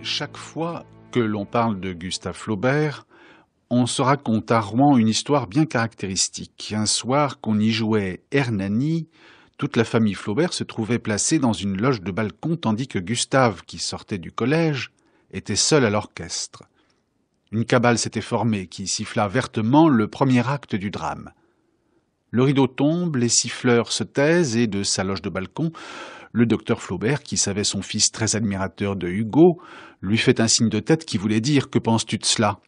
Chaque fois que l'on parle de Gustave Flaubert, on se raconte à Rouen une histoire bien caractéristique. Un soir qu'on y jouait Hernani, toute la famille Flaubert se trouvait placée dans une loge de balcon tandis que Gustave, qui sortait du collège, était seul à l'orchestre. Une cabale s'était formée qui siffla vertement le premier acte du drame. Le rideau tombe, les siffleurs se taisent et de sa loge de balcon, le docteur Flaubert, qui savait son fils très admirateur de Hugo, lui fait un signe de tête qui voulait dire « Que penses-tu de cela ?»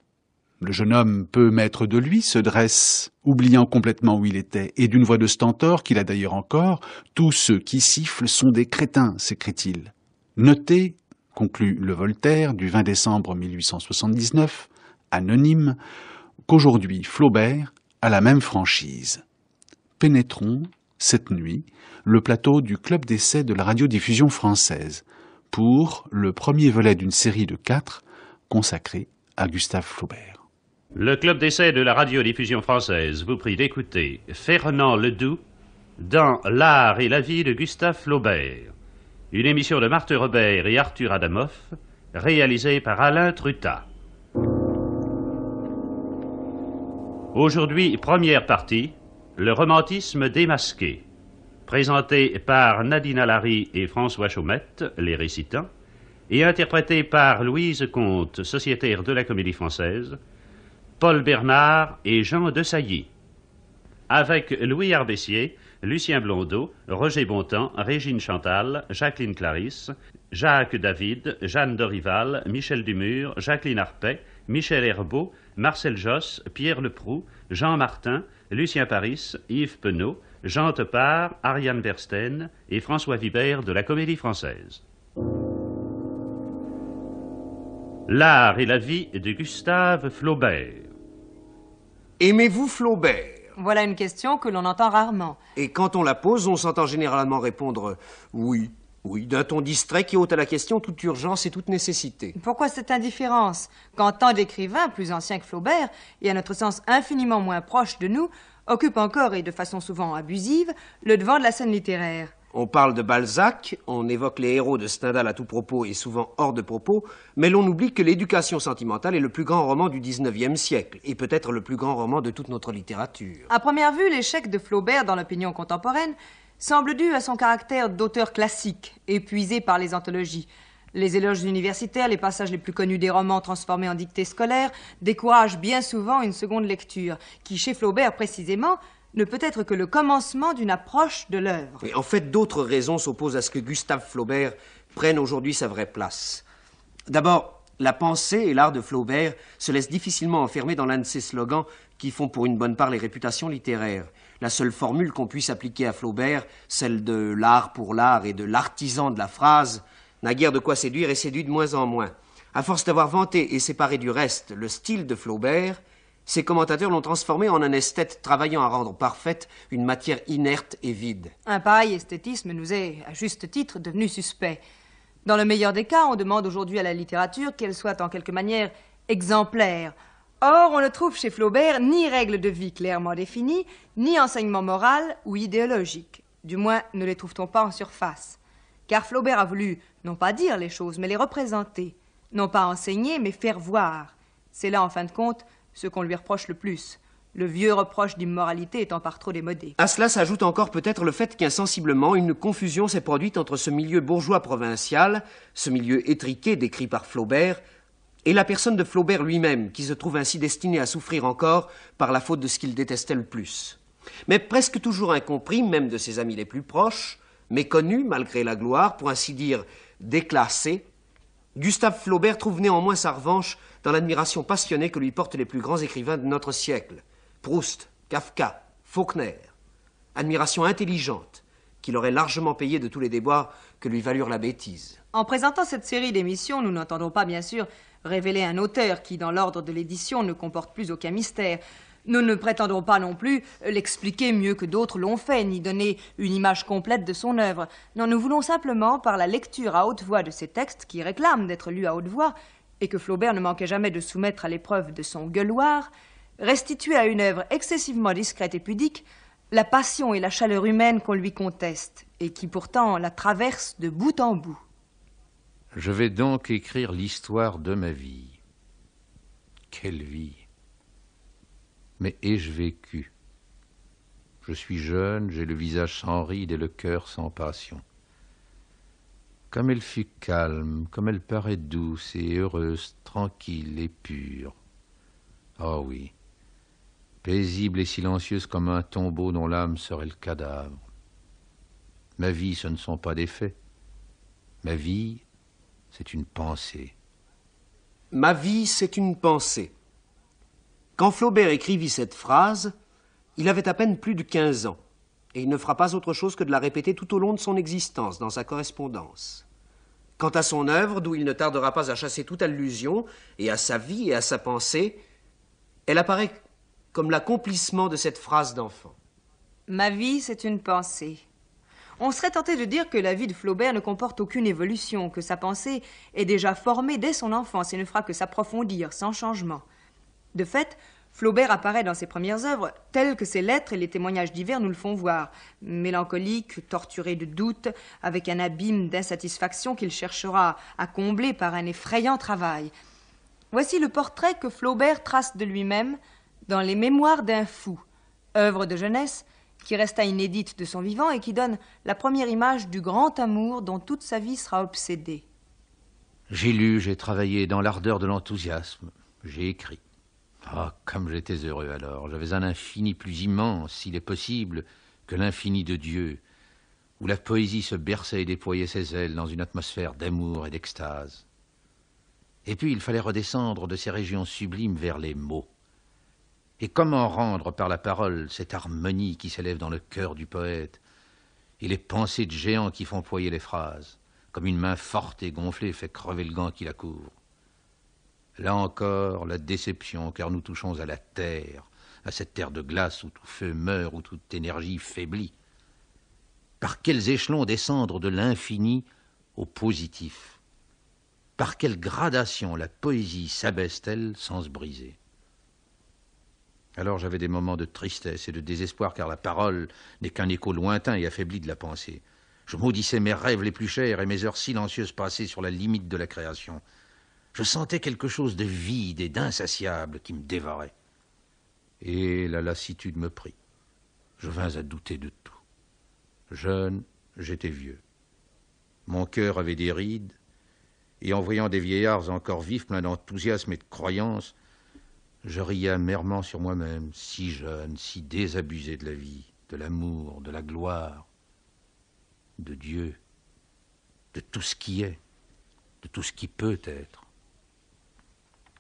Le jeune homme, peu maître de lui, se dresse, oubliant complètement où il était, et d'une voix de stentor, qu'il a d'ailleurs encore, « Tous ceux qui sifflent sont des crétins », s'écrie-t-il. Notez, conclut le Voltaire du 20 décembre 1879, anonyme, qu'aujourd'hui Flaubert a la même franchise. Pénétrons, cette nuit, le plateau du Club d'essai de la radiodiffusion française pour le premier volet d'une série de 4 consacrée à Gustave Flaubert. Le Club d'essai de la radiodiffusion française vous prie d'écouter Fernand Ledoux dans L'art et la vie de Gustave Flaubert, une émission de Marthe Robert et Arthur Adamoff, réalisée par Alain Trutat. Aujourd'hui, première partie, le romantisme démasqué, présenté par Nadine Alary et François Chaumette, les récitants, et interprété par Louise Comte, sociétaire de la Comédie Française, Paul Bernard et Jean Desailly, avec Louis Arbessier, Lucien Blondeau, Roger Bontemps, Régine Chantal, Jacqueline Clarisse, Jacques David, Jeanne Dorival, Michel Dumur, Jacqueline Arpet, Michel Herbeau, Marcel Josse, Pierre Leproux, Jean Martin, Lucien Paris, Yves Penaud, Jean Tepard, Ariane Bersten et François Vibert de la Comédie Française. L'art et la vie de Gustave Flaubert. Aimez-vous Flaubert? Voilà une question que l'on entend rarement. Et quand on la pose, on s'entend généralement répondre « oui ». Oui, d'un ton distrait qui ôte à la question toute urgence et toute nécessité. Pourquoi cette indifférence quand tant d'écrivains, plus anciens que Flaubert, et à notre sens infiniment moins proches de nous, occupent encore, et de façon souvent abusive, le devant de la scène littéraire? On parle de Balzac, on évoque les héros de Stendhal à tout propos et souvent hors de propos, mais l'on oublie que l'éducation sentimentale est le plus grand roman du XIXe siècle, et peut-être le plus grand roman de toute notre littérature. À première vue, l'échec de Flaubert dans l'opinion contemporaine semble dû à son caractère d'auteur classique, épuisé par les anthologies. Les éloges universitaires, les passages les plus connus des romans transformés en dictées scolaires, découragent bien souvent une seconde lecture, qui, chez Flaubert précisément, ne peut être que le commencement d'une approche de l'œuvre. Et en fait, d'autres raisons s'opposent à ce que Gustave Flaubert prenne aujourd'hui sa vraie place. D'abord, la pensée et l'art de Flaubert se laissent difficilement enfermer dans l'un de ces slogans qui font pour une bonne part les réputations littéraires. La seule formule qu'on puisse appliquer à Flaubert, celle de l'art pour l'art et de l'artisan de la phrase, n'a guère de quoi séduire et séduit de moins en moins. À force d'avoir vanté et séparé du reste le style de Flaubert, ses commentateurs l'ont transformé en un esthète travaillant à rendre parfaite une matière inerte et vide. Un pareil esthétisme nous est, à juste titre, devenu suspect. Dans le meilleur des cas, on demande aujourd'hui à la littérature qu'elle soit en quelque manière exemplaire. Or, on ne trouve chez Flaubert ni règles de vie clairement définies, ni enseignement moral ou idéologique. Du moins, ne les trouve-t-on pas en surface. Car Flaubert a voulu, non pas dire les choses, mais les représenter. Non pas enseigner, mais faire voir. C'est là, en fin de compte, ce qu'on lui reproche le plus. Le vieux reproche d'immoralité étant par trop démodé. À cela s'ajoute encore peut-être le fait qu'insensiblement, une confusion s'est produite entre ce milieu bourgeois provincial, ce milieu étriqué décrit par Flaubert, et la personne de Flaubert lui-même, qui se trouve ainsi destiné à souffrir encore par la faute de ce qu'il détestait le plus. Mais presque toujours incompris, même de ses amis les plus proches, méconnu malgré la gloire, pour ainsi dire déclassé, Gustave Flaubert trouve néanmoins sa revanche dans l'admiration passionnée que lui portent les plus grands écrivains de notre siècle. Proust, Kafka, Faulkner. Admiration intelligente, qu'il aurait largement payé de tous les déboires que lui valurent la bêtise. En présentant cette série d'émissions, nous n'entendons pas, bien sûr, révéler un auteur qui, dans l'ordre de l'édition, ne comporte plus aucun mystère. Nous ne prétendons pas non plus l'expliquer mieux que d'autres l'ont fait, ni donner une image complète de son œuvre. Non, nous voulons simplement, par la lecture à haute voix de ces textes qui réclament d'être lus à haute voix, et que Flaubert ne manquait jamais de soumettre à l'épreuve de son gueuloir, restituer à une œuvre excessivement discrète et pudique la passion et la chaleur humaine qu'on lui conteste, et qui pourtant la traverse de bout en bout. Je vais donc écrire l'histoire de ma vie. Quelle vie! Mais ai-je vécu? Je suis jeune, j'ai le visage sans rides et le cœur sans passion. Comme elle fut calme, comme elle paraît douce et heureuse, tranquille et pure. Oh oui, paisible et silencieuse comme un tombeau dont l'âme serait le cadavre. Ma vie, ce ne sont pas des faits. Ma vie, c'est une pensée. Ma vie, c'est une pensée. Quand Flaubert écrivit cette phrase, il avait à peine plus de 15 ans, et il ne fera pas autre chose que de la répéter tout au long de son existence dans sa correspondance. Quant à son œuvre, d'où il ne tardera pas à chasser toute allusion, et à sa vie et à sa pensée, elle apparaît comme l'accomplissement de cette phrase d'enfant. Ma vie, c'est une pensée. On serait tenté de dire que la vie de Flaubert ne comporte aucune évolution, que sa pensée est déjà formée dès son enfance et ne fera que s'approfondir sans changement. De fait, Flaubert apparaît dans ses premières œuvres telles que ses lettres et les témoignages divers nous le font voir, mélancolique, torturé de doutes, avec un abîme d'insatisfaction qu'il cherchera à combler par un effrayant travail. Voici le portrait que Flaubert trace de lui-même dans Les Mémoires d'un fou, œuvre de jeunesse qui resta inédite de son vivant et qui donne la première image du grand amour dont toute sa vie sera obsédée. J'ai lu, j'ai travaillé dans l'ardeur de l'enthousiasme, j'ai écrit. Ah, comme j'étais heureux alors. J'avais un infini plus immense, s'il est possible, que l'infini de Dieu, où la poésie se berçait et déployait ses ailes dans une atmosphère d'amour et d'extase. Et puis il fallait redescendre de ces régions sublimes vers les mots. Et comment rendre par la parole cette harmonie qui s'élève dans le cœur du poète, et les pensées de géants qui font ployer les phrases, comme une main forte et gonflée fait crever le gant qui la couvre. Là encore, la déception, car nous touchons à la terre, à cette terre de glace où tout feu meurt, où toute énergie faiblit. Par quels échelons descendre de l'infini au positif? Par quelle gradation la poésie s'abaisse-t-elle sans se briser? Alors j'avais des moments de tristesse et de désespoir, car la parole n'est qu'un écho lointain et affaibli de la pensée. Je maudissais mes rêves les plus chers et mes heures silencieuses passées sur la limite de la création. Je sentais quelque chose de vide et d'insatiable qui me dévorait. Et la lassitude me prit. Je vins à douter de tout. Jeune, j'étais vieux. Mon cœur avait des rides, et en voyant des vieillards encore vifs, pleins d'enthousiasme et de croyance, je riais amèrement sur moi-même, si jeune, si désabusé de la vie, de l'amour, de la gloire, de Dieu, de tout ce qui est, de tout ce qui peut être.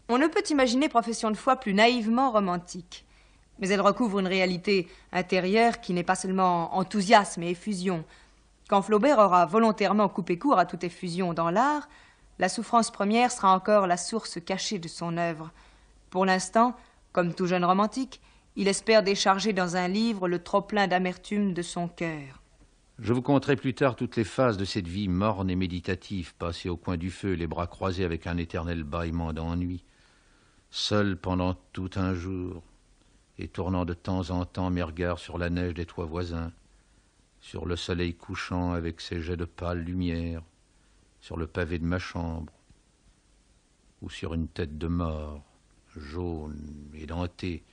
On ne peut imaginer profession de foi plus naïvement romantique. Mais elle recouvre une réalité intérieure qui n'est pas seulement enthousiasme et effusion. Quand Flaubert aura volontairement coupé court à toute effusion dans l'art, la souffrance première sera encore la source cachée de son œuvre. Pour l'instant, comme tout jeune romantique, il espère décharger dans un livre le trop-plein d'amertume de son cœur. Je vous conterai plus tard toutes les phases de cette vie morne et méditative, passée au coin du feu, les bras croisés avec un éternel bâillement d'ennui, seul pendant tout un jour, et tournant de temps en temps mes regards sur la neige des toits voisins, sur le soleil couchant avec ses jets de pâle lumière, sur le pavé de ma chambre, ou sur une tête de mort, jaune, édentée,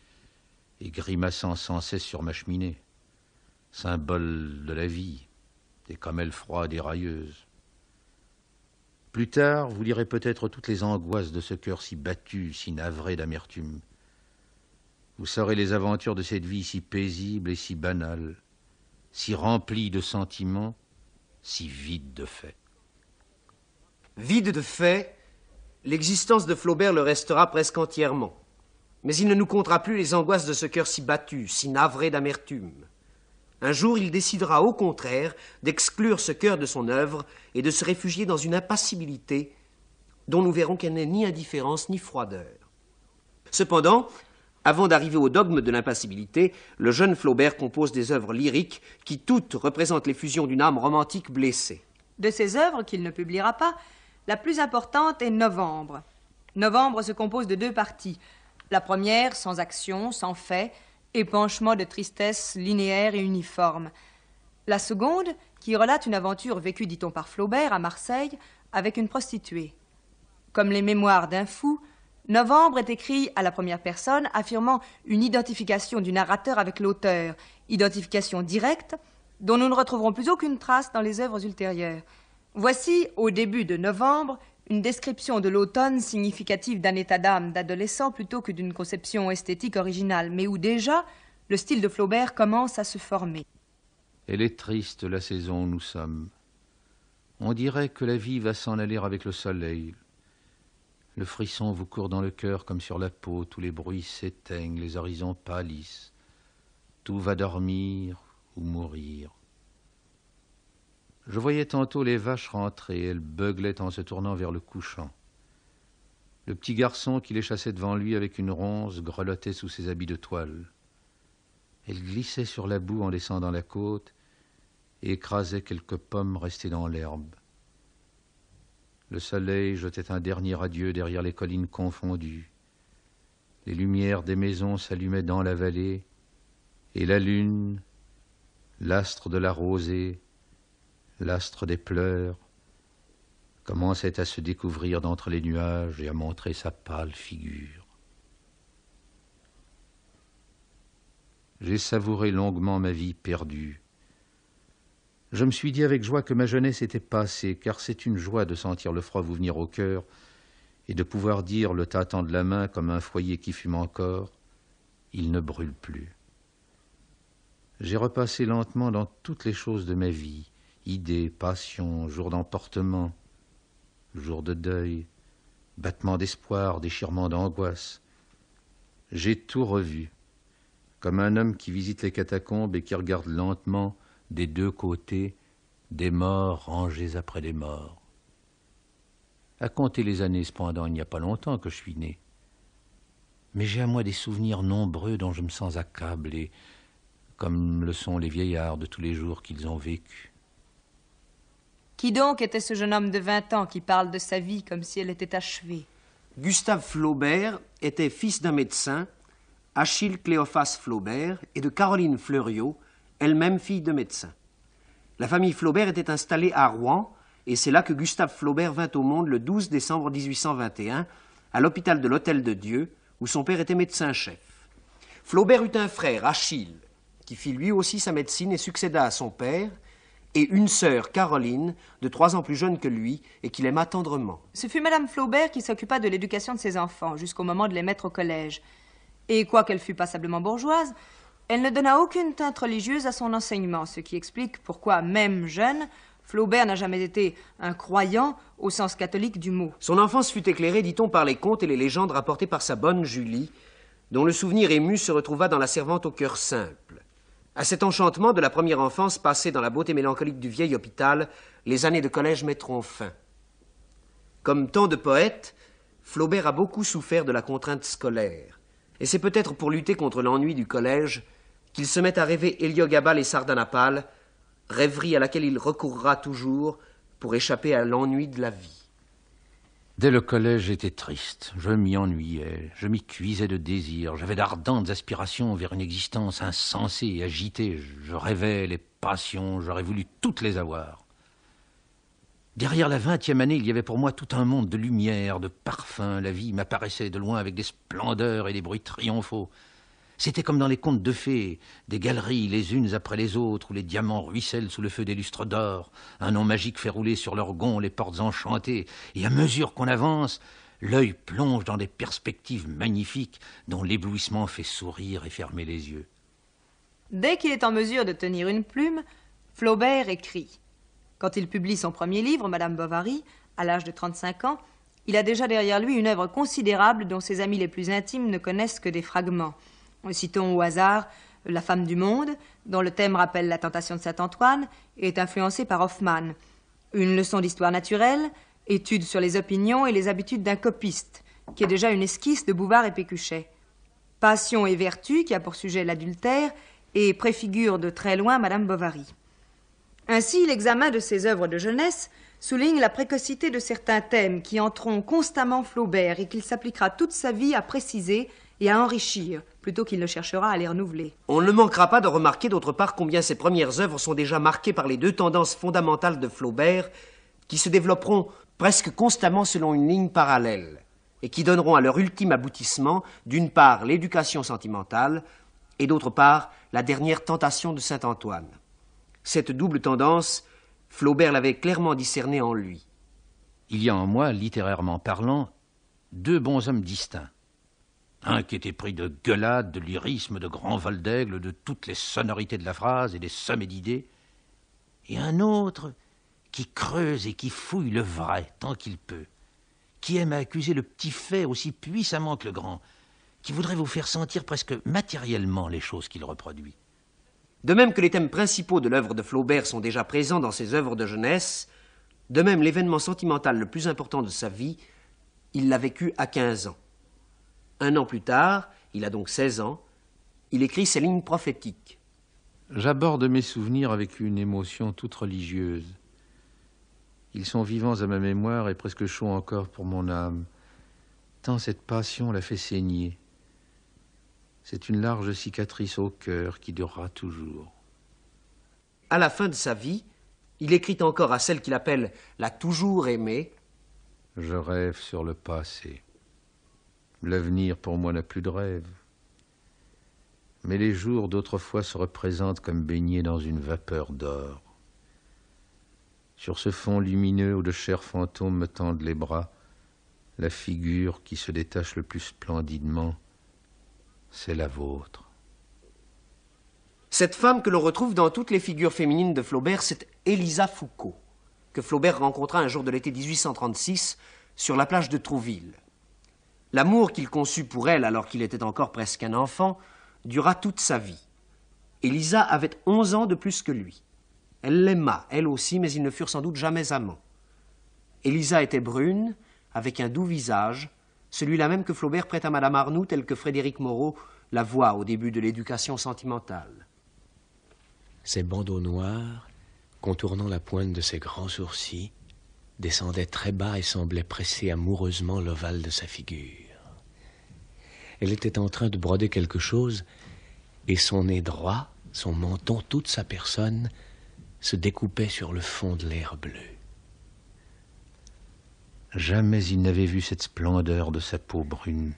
et grimaçant sans cesse sur ma cheminée, symbole de la vie, et comme elle froide et railleuse. Plus tard, vous lirez peut-être toutes les angoisses de ce cœur si battu, si navré d'amertume. Vous saurez les aventures de cette vie si paisible et si banale, si remplie de sentiments, si vide de faits. Vide de faits, l'existence de Flaubert le restera presque entièrement. Mais il ne nous contera plus les angoisses de ce cœur si battu, si navré d'amertume. Un jour, il décidera au contraire d'exclure ce cœur de son œuvre et de se réfugier dans une impassibilité dont nous verrons qu'elle n'est ni indifférence ni froideur. Cependant, avant d'arriver au dogme de l'impassibilité, le jeune Flaubert compose des œuvres lyriques qui toutes représentent l'effusion d'une âme romantique blessée. De ces œuvres qu'il ne publiera pas, la plus importante est Novembre. Novembre se compose de 2 parties. La première, sans action, sans fait, épanchement de tristesse linéaire et uniforme. La seconde, qui relate une aventure vécue, dit-on, par Flaubert à Marseille, avec une prostituée. Comme les mémoires d'un fou, Novembre est écrit à la première personne, affirmant une identification du narrateur avec l'auteur, identification directe, dont nous ne retrouverons plus aucune trace dans les œuvres ultérieures. Voici, au début de Novembre, une description de l'automne significative d'un état d'âme d'adolescent plutôt que d'une conception esthétique originale, mais où déjà le style de Flaubert commence à se former. Elle est triste, la saison où nous sommes. On dirait que la vie va s'en aller avec le soleil. Le frisson vous court dans le cœur comme sur la peau, tous les bruits s'éteignent, les horizons pâlissent. Tout va dormir ou mourir. Je voyais tantôt les vaches rentrer, elles beuglaient en se tournant vers le couchant. Le petit garçon qui les chassait devant lui avec une ronce grelottait sous ses habits de toile. Elle glissait sur la boue en descendant la côte et écrasait quelques pommes restées dans l'herbe. Le soleil jetait un dernier adieu derrière les collines confondues. Les lumières des maisons s'allumaient dans la vallée, et la lune, l'astre de la rosée, l'astre des pleurs, commençait à se découvrir d'entre les nuages et à montrer sa pâle figure. J'ai savouré longuement ma vie perdue. Je me suis dit avec joie que ma jeunesse était passée, car c'est une joie de sentir le froid vous venir au cœur et de pouvoir dire, le tâtant de la main comme un foyer qui fume encore, « Il ne brûle plus ». J'ai repassé lentement dans toutes les choses de ma vie, idées, passions, jours d'emportement, jours de deuil, battements d'espoir, déchirements d'angoisse. J'ai tout revu, comme un homme qui visite les catacombes et qui regarde lentement des deux côtés des morts rangés après des morts. À compter les années, cependant, il n'y a pas longtemps que je suis né. Mais j'ai à moi des souvenirs nombreux dont je me sens accablé, comme le sont les vieillards de tous les jours qu'ils ont vécus. Qui donc était ce jeune homme de 20 ans qui parle de sa vie comme si elle était achevée? Gustave Flaubert était fils d'un médecin, Achille Cléophas Flaubert, et de Caroline Fleuriot, elle-même fille de médecin. La famille Flaubert était installée à Rouen, et c'est là que Gustave Flaubert vint au monde le 12 décembre 1821, à l'hôpital de l'Hôtel-de-Dieu, où son père était médecin-chef. Flaubert eut un frère, Achille, qui fit lui aussi sa médecine et succéda à son père, et une sœur, Caroline, de 3 ans plus jeune que lui, et qu'il aima tendrement. Ce fut Madame Flaubert qui s'occupa de l'éducation de ses enfants, jusqu'au moment de les mettre au collège. Et quoiqu'elle fût passablement bourgeoise, elle ne donna aucune teinte religieuse à son enseignement, ce qui explique pourquoi, même jeune, Flaubert n'a jamais été un croyant au sens catholique du mot. Son enfance fut éclairée, dit-on, par les contes et les légendes rapportées par sa bonne Julie, dont le souvenir ému se retrouva dans La Servante au cœur simple. À cet enchantement de la première enfance passée dans la beauté mélancolique du vieil hôpital, les années de collège mettront fin. Comme tant de poètes, Flaubert a beaucoup souffert de la contrainte scolaire. Et c'est peut-être pour lutter contre l'ennui du collège qu'il se met à rêver Héliogabale et Sardanapale, rêverie à laquelle il recourra toujours pour échapper à l'ennui de la vie. Dès le collège, j'étais triste, je m'y ennuyais, je m'y cuisais de désirs, j'avais d'ardentes aspirations vers une existence insensée et agitée, je rêvais les passions, j'aurais voulu toutes les avoir. Derrière la 20e année, il y avait pour moi tout un monde de lumière, de parfums, la vie m'apparaissait de loin avec des splendeurs et des bruits triomphaux. C'était comme dans les contes de fées, des galeries les unes après les autres, où les diamants ruissellent sous le feu des lustres d'or, un nom magique fait rouler sur leurs gonds les portes enchantées, et à mesure qu'on avance, l'œil plonge dans des perspectives magnifiques dont l'éblouissement fait sourire et fermer les yeux. Dès qu'il est en mesure de tenir une plume, Flaubert écrit. Quand il publie son premier livre, Madame Bovary, à l'âge de 35 ans, il a déjà derrière lui une œuvre considérable dont ses amis les plus intimes ne connaissent que des fragments. Citons au hasard La femme du monde, dont le thème rappelle la tentation de Saint-Antoine et est influencé par Hoffmann. Une leçon d'histoire naturelle, étude sur les opinions et les habitudes d'un copiste, qui est déjà une esquisse de Bouvard et Pécuchet. Passion et vertu, qui a pour sujet l'adultère, et préfigure de très loin Madame Bovary. Ainsi, l'examen de ses œuvres de jeunesse souligne la précocité de certains thèmes qui hanteront constamment Flaubert et qu'il s'appliquera toute sa vie à préciser et à enrichir, plutôt qu'il ne cherchera à les renouveler. On ne manquera pas de remarquer d'autre part combien ses premières œuvres sont déjà marquées par les deux tendances fondamentales de Flaubert, qui se développeront presque constamment selon une ligne parallèle, et qui donneront à leur ultime aboutissement, d'une part, l'éducation sentimentale, et d'autre part, la dernière tentation de saint Antoine. Cette double tendance, Flaubert l'avait clairement discernée en lui. Il y a en moi, littérairement parlant, deux bonshommes distincts. Un qui était pris de gueulade, de lyrisme, de grands vols d'aigle, de toutes les sonorités de la phrase et des sommets d'idées, et un autre qui creuse et qui fouille le vrai tant qu'il peut, qui aime à accuser le petit fait aussi puissamment que le grand, qui voudrait vous faire sentir presque matériellement les choses qu'il reproduit. De même que les thèmes principaux de l'œuvre de Flaubert sont déjà présents dans ses œuvres de jeunesse, de même l'événement sentimental le plus important de sa vie, il l'a vécu à 15 ans. 1 an plus tard, il a donc 16 ans, il écrit ses lignes prophétiques. J'aborde mes souvenirs avec une émotion toute religieuse. Ils sont vivants à ma mémoire et presque chauds encore pour mon âme, tant cette passion l'a fait saigner. C'est une large cicatrice au cœur qui durera toujours. À la fin de sa vie, il écrit encore à celle qu'il appelle la toujours aimée. Je rêve sur le passé. L'avenir pour moi n'a plus de rêve. Mais les jours d'autrefois se représentent comme baignés dans une vapeur d'or. Sur ce fond lumineux où de chers fantômes me tendent les bras, la figure qui se détache le plus splendidement, c'est la vôtre. Cette femme que l'on retrouve dans toutes les figures féminines de Flaubert, c'est Élisa Foucault, que Flaubert rencontra un jour de l'été 1836 sur la plage de Trouville. L'amour qu'il conçut pour elle alors qu'il était encore presque un enfant dura toute sa vie. Élisa avait 11 ans de plus que lui. Elle l'aima, elle aussi, mais ils ne furent sans doute jamais amants. Élisa était brune, avec un doux visage, celui-là même que Flaubert prête à Madame Arnould, tel que Frédéric Moreau la voit au début de l'éducation sentimentale. Ses bandeaux noirs, contournant la pointe de ses grands sourcils, descendaient très bas et semblaient presser amoureusement l'ovale de sa figure. Elle était en train de broder quelque chose, et son nez droit, son menton, toute sa personne, se découpait sur le fond de l'air bleu. Jamais il n'avait vu cette splendeur de sa peau brune,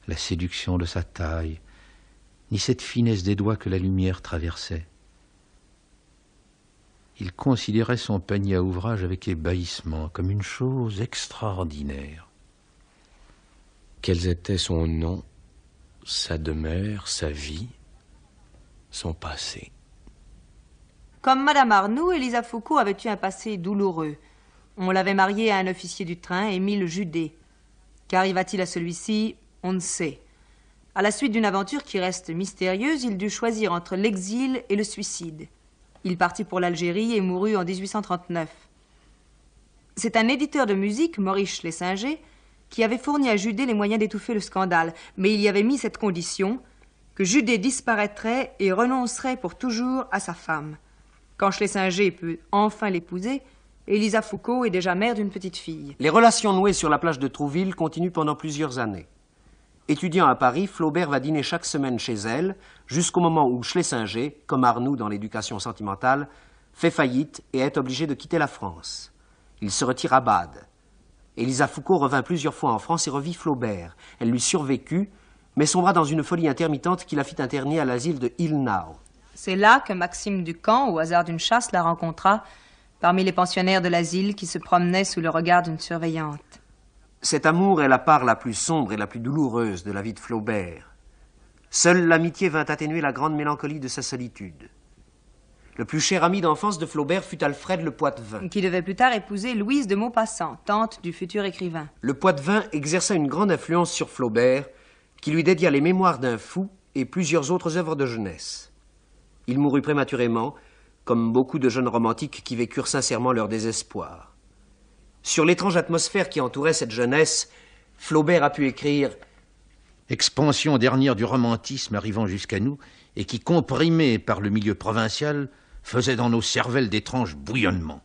la séduction de sa taille, ni cette finesse des doigts que la lumière traversait. Il considérait son panier à ouvrage avec ébahissement, comme une chose extraordinaire. Quels étaient son nom, sa demeure, sa vie, son passé? Comme Madame Arnould, Élisa Foucault avait eu un passé douloureux. On l'avait mariée à un officier du train, Émile Judet. Qu'arriva-t-il à celui-ci? On ne sait. À la suite d'une aventure qui reste mystérieuse, il dut choisir entre l'exil et le suicide. Il partit pour l'Algérie et mourut en 1839. C'est un éditeur de musique, Maurice Schlesinger, qui avait fourni à Judet les moyens d'étouffer le scandale, mais il y avait mis cette condition, que Judet disparaîtrait et renoncerait pour toujours à sa femme. Quand Schlesinger peut enfin l'épouser, Élisa Foucault est déjà mère d'une petite fille. Les relations nouées sur la plage de Trouville continuent pendant plusieurs années. Étudiant à Paris, Flaubert va dîner chaque semaine chez elle, jusqu'au moment où Schlesinger, comme Arnould dans l'éducation sentimentale, fait faillite et est obligé de quitter la France. Il se retire à Bade. Élisa Foucault revint plusieurs fois en France et revit Flaubert. Elle lui survécut, mais sombra dans une folie intermittente qui la fit interner à l'asile de Ilnau. C'est là que Maxime Ducamp, au hasard d'une chasse, la rencontra parmi les pensionnaires de l'asile qui se promenaient sous le regard d'une surveillante. Cet amour est la part la plus sombre et la plus douloureuse de la vie de Flaubert. Seule l'amitié vint atténuer la grande mélancolie de sa solitude. Le plus cher ami d'enfance de Flaubert fut Alfred Le Poitevin, qui devait plus tard épouser Louise de Maupassant, tante du futur écrivain. Le Poitevin exerça une grande influence sur Flaubert, qui lui dédia les Mémoires d'un fou et plusieurs autres œuvres de jeunesse. Il mourut prématurément, comme beaucoup de jeunes romantiques qui vécurent sincèrement leur désespoir. Sur l'étrange atmosphère qui entourait cette jeunesse, Flaubert a pu écrire « Expansion dernière du romantisme arrivant jusqu'à nous et qui, comprimée par le milieu provincial, faisait dans nos cervelles d'étranges bouillonnements.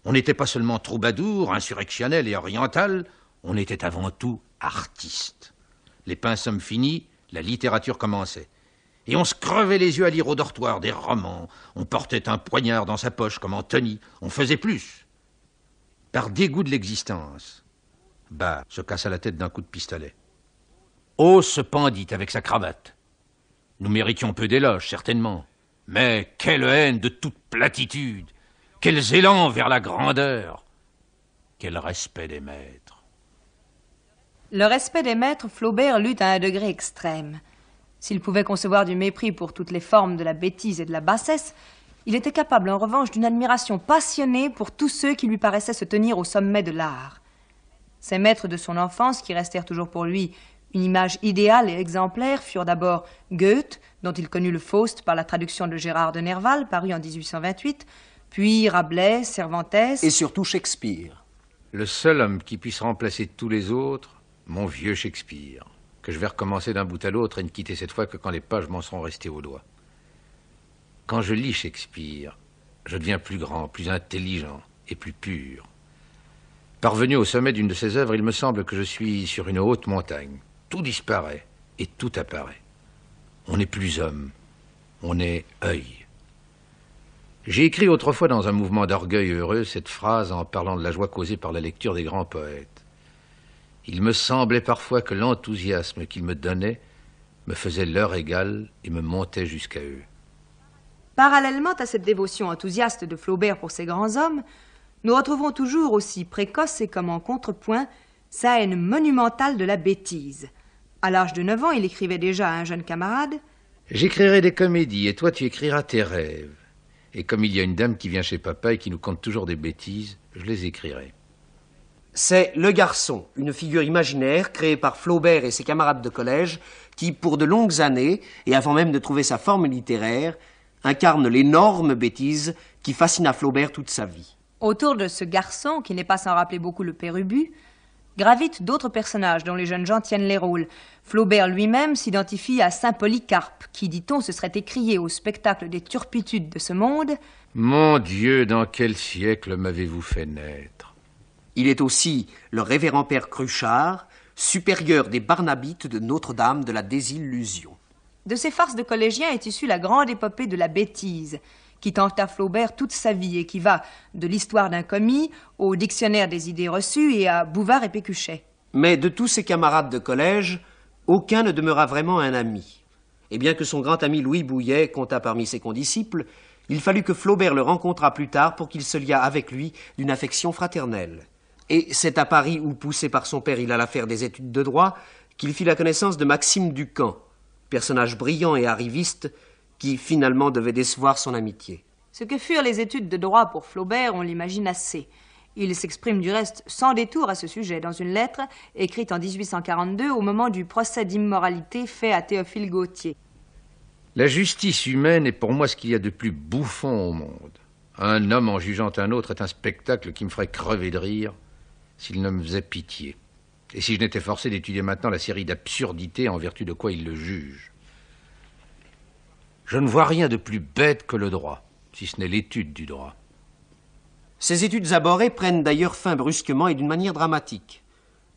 On n'était pas seulement troubadour, insurrectionnel et oriental, on était avant tout artiste. Les pinceaux finis, la littérature commençait. Et on se crevait les yeux à lire au dortoir des romans. On portait un poignard dans sa poche comme Antony. On faisait plus. par dégoût de l'existence. Bah, se cassa la tête d'un coup de pistolet. Oh, ce pandit avec sa cravate. Nous méritions peu d'éloges, certainement. Mais quelle haine de toute platitude! Quels élans vers la grandeur! Quel respect des maîtres! Le respect des maîtres, Flaubert l'eut à un degré extrême. S'il pouvait concevoir du mépris pour toutes les formes de la bêtise et de la bassesse, il était capable en revanche d'une admiration passionnée pour tous ceux qui lui paraissaient se tenir au sommet de l'art. Ces maîtres de son enfance, qui restèrent toujours pour lui une image idéale et exemplaire, furent d'abord Goethe, dont il connut le Faust par la traduction de Gérard de Nerval, paru en 1828, puis Rabelais, Cervantes... Et surtout Shakespeare. Le seul homme qui puisse remplacer tous les autres, mon vieux Shakespeare, que je vais recommencer d'un bout à l'autre et ne quitter cette fois que quand les pages m'en seront restées au doigt. Quand je lis Shakespeare, je deviens plus grand, plus intelligent et plus pur. Parvenu au sommet d'une de ses œuvres, il me semble que je suis sur une haute montagne. Tout disparaît et tout apparaît. On n'est plus homme, on est œil. J'ai écrit autrefois dans un mouvement d'orgueil heureux cette phrase en parlant de la joie causée par la lecture des grands poètes. Il me semblait parfois que l'enthousiasme qu'ils me donnaient me faisait leur égal et me montait jusqu'à eux. Parallèlement à cette dévotion enthousiaste de Flaubert pour ces grands hommes, nous retrouvons toujours aussi précoce et comme en contrepoint sa haine monumentale de la bêtise. À l'âge de 9 ans, il écrivait déjà à un jeune camarade « J'écrirai des comédies et toi tu écriras tes rêves. Et comme il y a une dame qui vient chez papa et qui nous conte toujours des bêtises, je les écrirai. » C'est Le Garçon, une figure imaginaire créée par Flaubert et ses camarades de collège qui, pour de longues années, et avant même de trouver sa forme littéraire, incarne l'énorme bêtise qui fascina Flaubert toute sa vie. Autour de ce garçon, qui n'est pas sans rappeler beaucoup le père Ubu, gravitent d'autres personnages dont les jeunes gens tiennent les rôles. Flaubert lui-même s'identifie à Saint Polycarpe, qui, dit-on, se serait écrié au spectacle des turpitudes de ce monde. « Mon Dieu, dans quel siècle m'avez-vous fait naître ?» Il est aussi le révérend père Cruchard, supérieur des Barnabites de Notre-Dame de la Désillusion. De ces farces de collégiens est issue la grande épopée de la bêtise, qui tenta Flaubert toute sa vie et qui va de l'histoire d'un commis au dictionnaire des idées reçues et à Bouvard et Pécuchet. Mais de tous ses camarades de collège, aucun ne demeura vraiment un ami. Et bien que son grand ami Louis Bouilhet comptât parmi ses condisciples, il fallut que Flaubert le rencontrât plus tard pour qu'il se liât avec lui d'une affection fraternelle. Et c'est à Paris où, poussé par son père, il alla faire des études de droit, qu'il fit la connaissance de Maxime Ducamp, personnage brillant et arriviste, qui finalement devait décevoir son amitié. Ce que furent les études de droit pour Flaubert, on l'imagine assez. Il s'exprime du reste sans détour à ce sujet dans une lettre écrite en 1842 au moment du procès d'immoralité fait à Théophile Gautier. La justice humaine est pour moi ce qu'il y a de plus bouffon au monde. Un homme en jugeant un autre est un spectacle qui me ferait crever de rire s'il ne me faisait pitié. Et si je n'étais forcé d'étudier maintenant la série d'absurdités en vertu de quoi il le juge. Je ne vois rien de plus bête que le droit, si ce n'est l'étude du droit. Ces études abhorrées prennent d'ailleurs fin brusquement et d'une manière dramatique.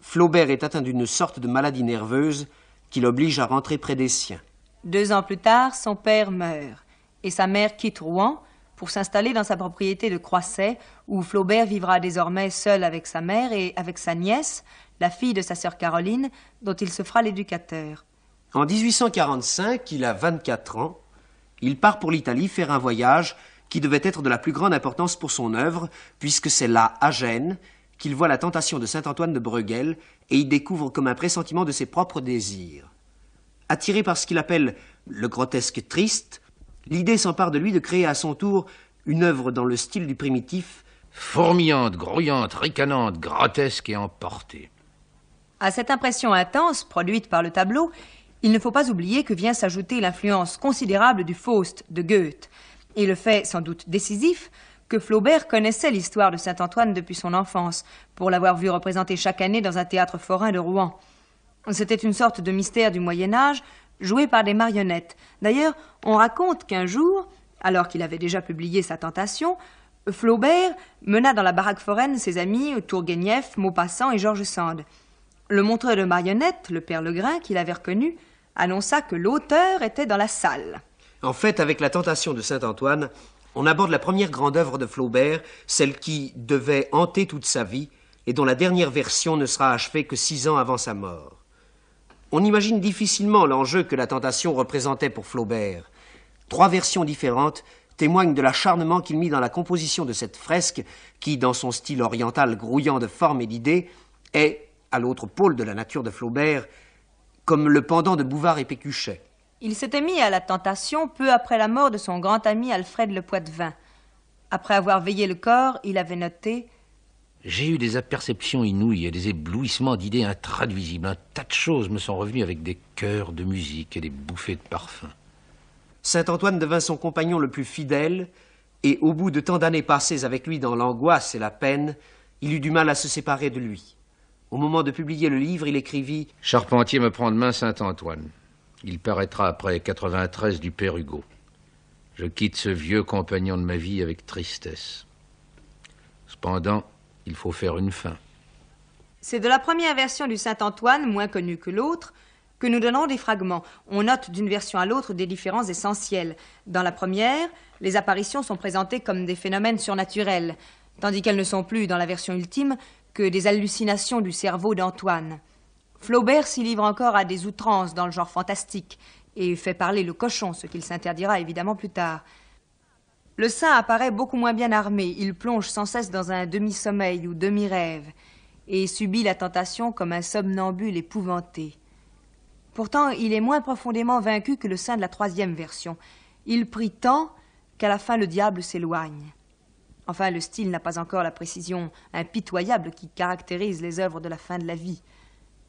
Flaubert est atteint d'une sorte de maladie nerveuse qui l'oblige à rentrer près des siens. 2 ans plus tard, son père meurt et sa mère quitte Rouen pour s'installer dans sa propriété de Croisset, où Flaubert vivra désormais seul avec sa mère et avec sa nièce, la fille de sa sœur Caroline, dont il se fera l'éducateur. En 1845, il a 24 ans. Il part pour l'Italie faire un voyage qui devait être de la plus grande importance pour son œuvre, puisque c'est là, à Gênes, qu'il voit la tentation de Saint-Antoine de Bruegel et y découvre comme un pressentiment de ses propres désirs. Attiré par ce qu'il appelle le grotesque triste, l'idée s'empare de lui de créer à son tour une œuvre dans le style du primitif, fourmillante, grouillante, ricanante, grotesque et emportée. À cette impression intense, produite par le tableau, il ne faut pas oublier que vient s'ajouter l'influence considérable du Faust de Goethe, et le fait sans doute décisif que Flaubert connaissait l'histoire de Saint-Antoine depuis son enfance, pour l'avoir vu représenter chaque année dans un théâtre forain de Rouen. C'était une sorte de mystère du Moyen-Âge, joué par des marionnettes. D'ailleurs, on raconte qu'un jour, alors qu'il avait déjà publié sa Tentation, Flaubert mena dans la baraque foraine ses amis Tourguenieff, Maupassant et George Sand. Le montreur de marionnettes, le père Legrain, qui l'avait reconnu, annonça que l'auteur était dans la salle. En fait, avec la Tentation de Saint-Antoine, On aborde la première grande œuvre de Flaubert, celle qui devait hanter toute sa vie et dont la dernière version ne sera achevée que 6 ans avant sa mort. On imagine difficilement l'enjeu que la tentation représentait pour Flaubert. 3 versions différentes témoignent de l'acharnement qu'il mit dans la composition de cette fresque qui, dans son style oriental grouillant de formes et d'idées, est, à l'autre pôle de la nature de Flaubert, comme le pendant de Bouvard et Pécuchet. Il s'était mis à la tentation peu après la mort de son grand ami Alfred Le Poittevin. Après avoir veillé le corps, il avait noté « J'ai eu des aperceptions inouïes et des éblouissements d'idées intraduisibles. Un tas de choses me sont revenues avec des chœurs de musique et des bouffées de parfum. » Saint-Antoine devint son compagnon le plus fidèle, et au bout de tant d'années passées avec lui dans l'angoisse et la peine, il eut du mal à se séparer de lui. Au moment de publier le livre, il écrivit « Charpentier me prend demain Saint-Antoine. Il paraîtra après 93 du Père Hugo. Je quitte ce vieux compagnon de ma vie avec tristesse. Cependant, il faut faire une fin. » C'est de la première version du Saint-Antoine, moins connue que l'autre, que nous donnons des fragments. On note d'une version à l'autre des différences essentielles. Dans la première, les apparitions sont présentées comme des phénomènes surnaturels, tandis qu'elles ne sont plus, dans la version ultime, que des hallucinations du cerveau d'Antoine. Flaubert s'y livre encore à des outrances dans le genre fantastique et fait parler le cochon, ce qu'il s'interdira évidemment plus tard. Le saint apparaît beaucoup moins bien armé. Il plonge sans cesse dans un demi-sommeil ou demi-rêve et subit la tentation comme un somnambule épouvanté. Pourtant, il est moins profondément vaincu que le saint de la 3e version. Il prie tant qu'à la fin le diable s'éloigne. Enfin, le style n'a pas encore la précision impitoyable qui caractérise les œuvres de la fin de la vie.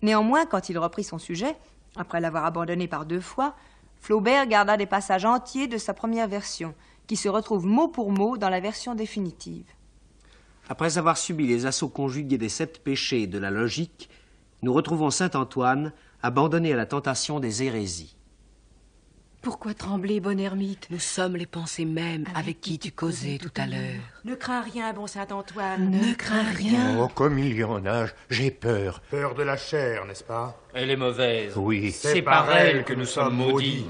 Néanmoins, quand il reprit son sujet, après l'avoir abandonné par 2 fois, Flaubert garda des passages entiers de sa première version, qui se retrouvent mot pour mot dans la version définitive. Après avoir subi les assauts conjugués des 7 péchés et de la logique, nous retrouvons Saint-Antoine abandonné à la tentation des hérésies. Pourquoi trembler, bon ermite? Nous sommes les pensées mêmes avec qui tu causais tout à l'heure. Ne crains rien, bon Saint-Antoine. Ne crains rien. Oh, comme il y en a, j'ai peur. Peur de la chair, n'est-ce pas? Elle est mauvaise. Oui. C'est par elle que nous sommes maudits.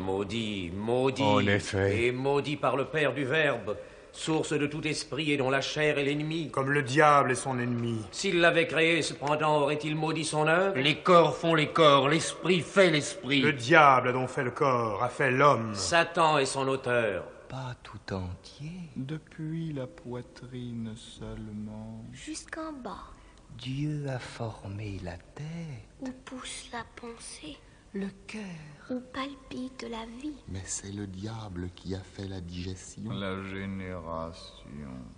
Maudits. En effet. Et maudits par le Père du Verbe, source de tout esprit et dont la chair est l'ennemi. Comme le diable est son ennemi. S'il l'avait créé, cependant, aurait-il maudit son œuvre? Les corps font les corps, l'esprit fait l'esprit. Le diable dont fait le corps a fait l'homme. Satan est son auteur. Pas tout entier. Depuis la poitrine seulement. Jusqu'en bas. Dieu a formé la tête. Où pousse la pensée. Le cœur. Où palpite la vie. Mais c'est le diable qui a fait la digestion. La génération.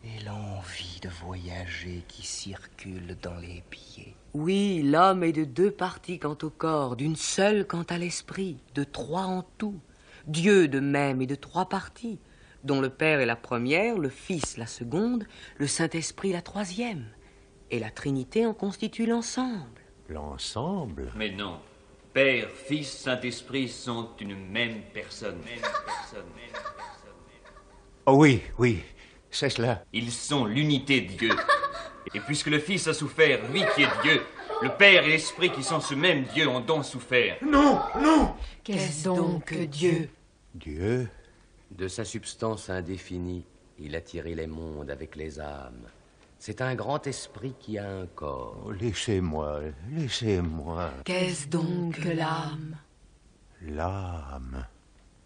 Et l'envie de voyager qui circule dans les pieds. Oui, l'homme est de 2 parties quant au corps, d'une seule quant à l'esprit, de 3 en tout. Dieu de même est de 3 parties, dont le Père est la première, le Fils la seconde, le Saint-Esprit la 3e. Et la Trinité en constitue l'ensemble. L'ensemble? Mais non. Père, Fils, Saint-Esprit sont une même personne. Oh oui, c'est cela. Ils sont l'unité de Dieu. Et puisque le Fils a souffert, lui qui est Dieu, le Père et l'Esprit qui sont ce même Dieu ont donc souffert. Non. Qu'est-ce donc que Dieu? Dieu? De sa substance indéfinie, il a tiré les mondes avec les âmes. C'est un grand esprit qui a un corps. Oh, laissez-moi. Qu'est-ce donc que l'âme? L'âme.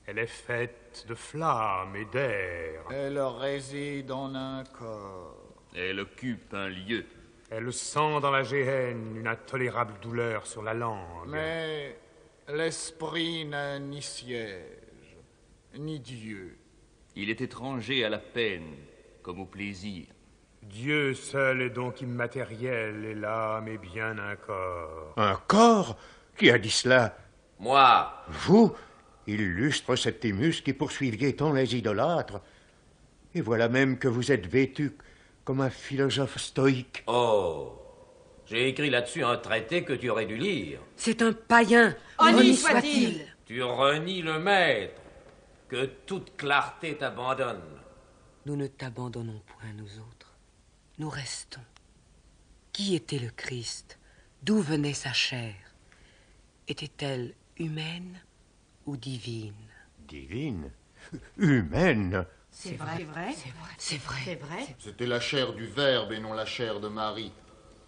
Elle est faite de flammes et d'air. Elle réside en un corps. Elle occupe un lieu. Elle sent dans la géhenne une intolérable douleur sur la langue. Mais l'esprit n'a ni siège, ni Dieu. Il est étranger à la peine, comme au plaisir. Dieu seul est donc immatériel et l'âme est bien un corps. Un corps? Qui a dit cela? Moi. Vous, illustre Septimus qui poursuiviez tant les idolâtres. Et voilà même que vous êtes vêtu comme un philosophe stoïque. Oh, j'ai écrit là-dessus un traité que tu aurais dû lire. C'est un païen. Honni soit-il. Tu renies le maître. Que toute clarté t'abandonne. Nous ne t'abandonnons point, nous autres. Nous restons. Qui était le Christ? D'où venait sa chair? Était-elle humaine ou divine? Divine? Humaine? C'est vrai, c'est vrai, c'est vrai, c'est vrai. C'était la chair du Verbe et non la chair de Marie.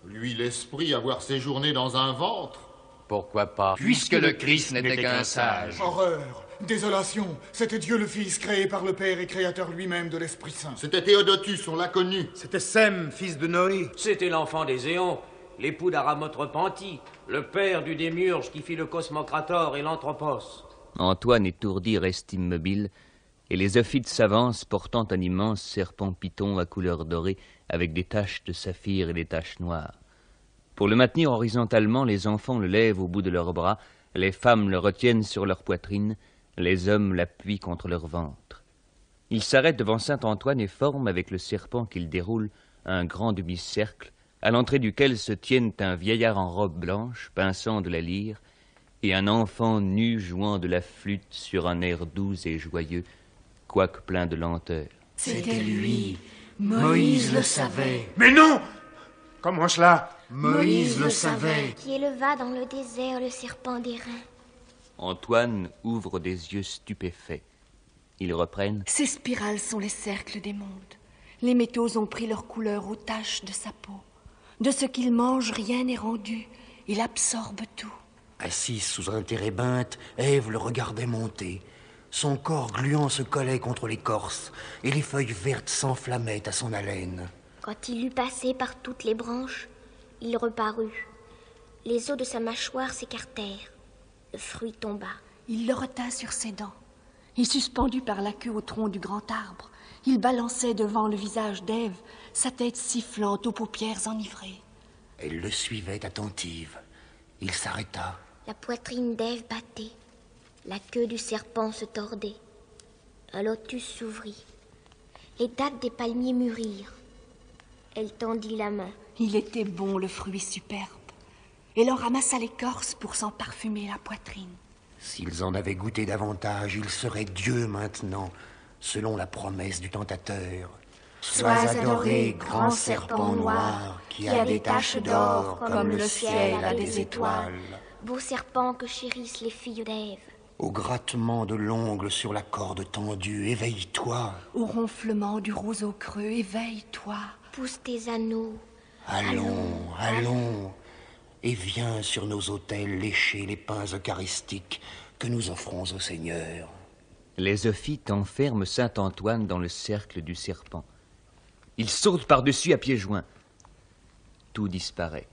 Lui, l'esprit, avoir séjourné dans un ventre. Pourquoi pas? Puisque le Christ n'était qu'un sage. Horreur, désolation, c'était Dieu le Fils, créé par le Père et créateur lui-même de l'Esprit Saint. C'était Théodotus, on l'a connu. C'était Sem, fils de Noé. C'était l'enfant des éons, l'époux d'Aramoth repenti, le père du démiurge qui fit le cosmocrator et l'anthropos. Antoine étourdi reste immobile, et les ophites s'avancent portant un immense serpent python à couleur dorée avec des taches de saphir et des taches noires. Pour le maintenir horizontalement, les enfants le lèvent au bout de leurs bras, les femmes le retiennent sur leur poitrine, les hommes l'appuient contre leur ventre. Ils s'arrêtent devant Saint-Antoine et forment avec le serpent qu'ils déroulent un grand demi-cercle, à l'entrée duquel se tiennent un vieillard en robe blanche, pinçant de la lyre, et un enfant nu jouant de la flûte sur un air doux et joyeux, quoique plein de lenteur. C'était lui. Moïse le savait. Mais non! Comment cela? Moïse le savait. Qui éleva dans le désert le serpent d'airain. Antoine ouvre des yeux stupéfaits. Ils reprennent. Ces spirales sont les cercles des mondes. Les métaux ont pris leur couleur aux taches de sa peau. De ce qu'il mange, rien n'est rendu. Il absorbe tout. Assise sous un térébinthe, Ève le regardait monter. Son corps gluant se collait contre l'écorce, et les feuilles vertes s'enflammaient à son haleine. Quand il eut passé par toutes les branches, il reparut. Les os de sa mâchoire s'écartèrent. Le fruit tomba. Il le retint sur ses dents. Et suspendu par la queue au tronc du grand arbre, il balançait devant le visage d'Ève, sa tête sifflante aux paupières enivrées. Elle le suivait attentive. Il s'arrêta. La poitrine d'Ève battait. La queue du serpent se tordait. Un lotus s'ouvrit. Les dattes des palmiers mûrirent. Elle tendit la main. Il était bon, le fruit superbe. Elle en ramassa l'écorce pour s'en parfumer la poitrine. S'ils en avaient goûté davantage, ils seraient Dieu maintenant, selon la promesse du tentateur. Sois adoré, grand serpent noir, qui a des taches d'or comme le ciel a des étoiles. Beau serpent que chérissent les filles d'Ève. Au grattement de l'ongle sur la corde tendue, éveille-toi. Au ronflement du roseau creux, éveille-toi. Pousse tes anneaux. Allons, allons, et viens sur nos autels lécher les pains eucharistiques que nous offrons au Seigneur. Les ophites enferment Saint-Antoine dans le cercle du serpent. Il saute par-dessus à pieds joints. Tout disparaît.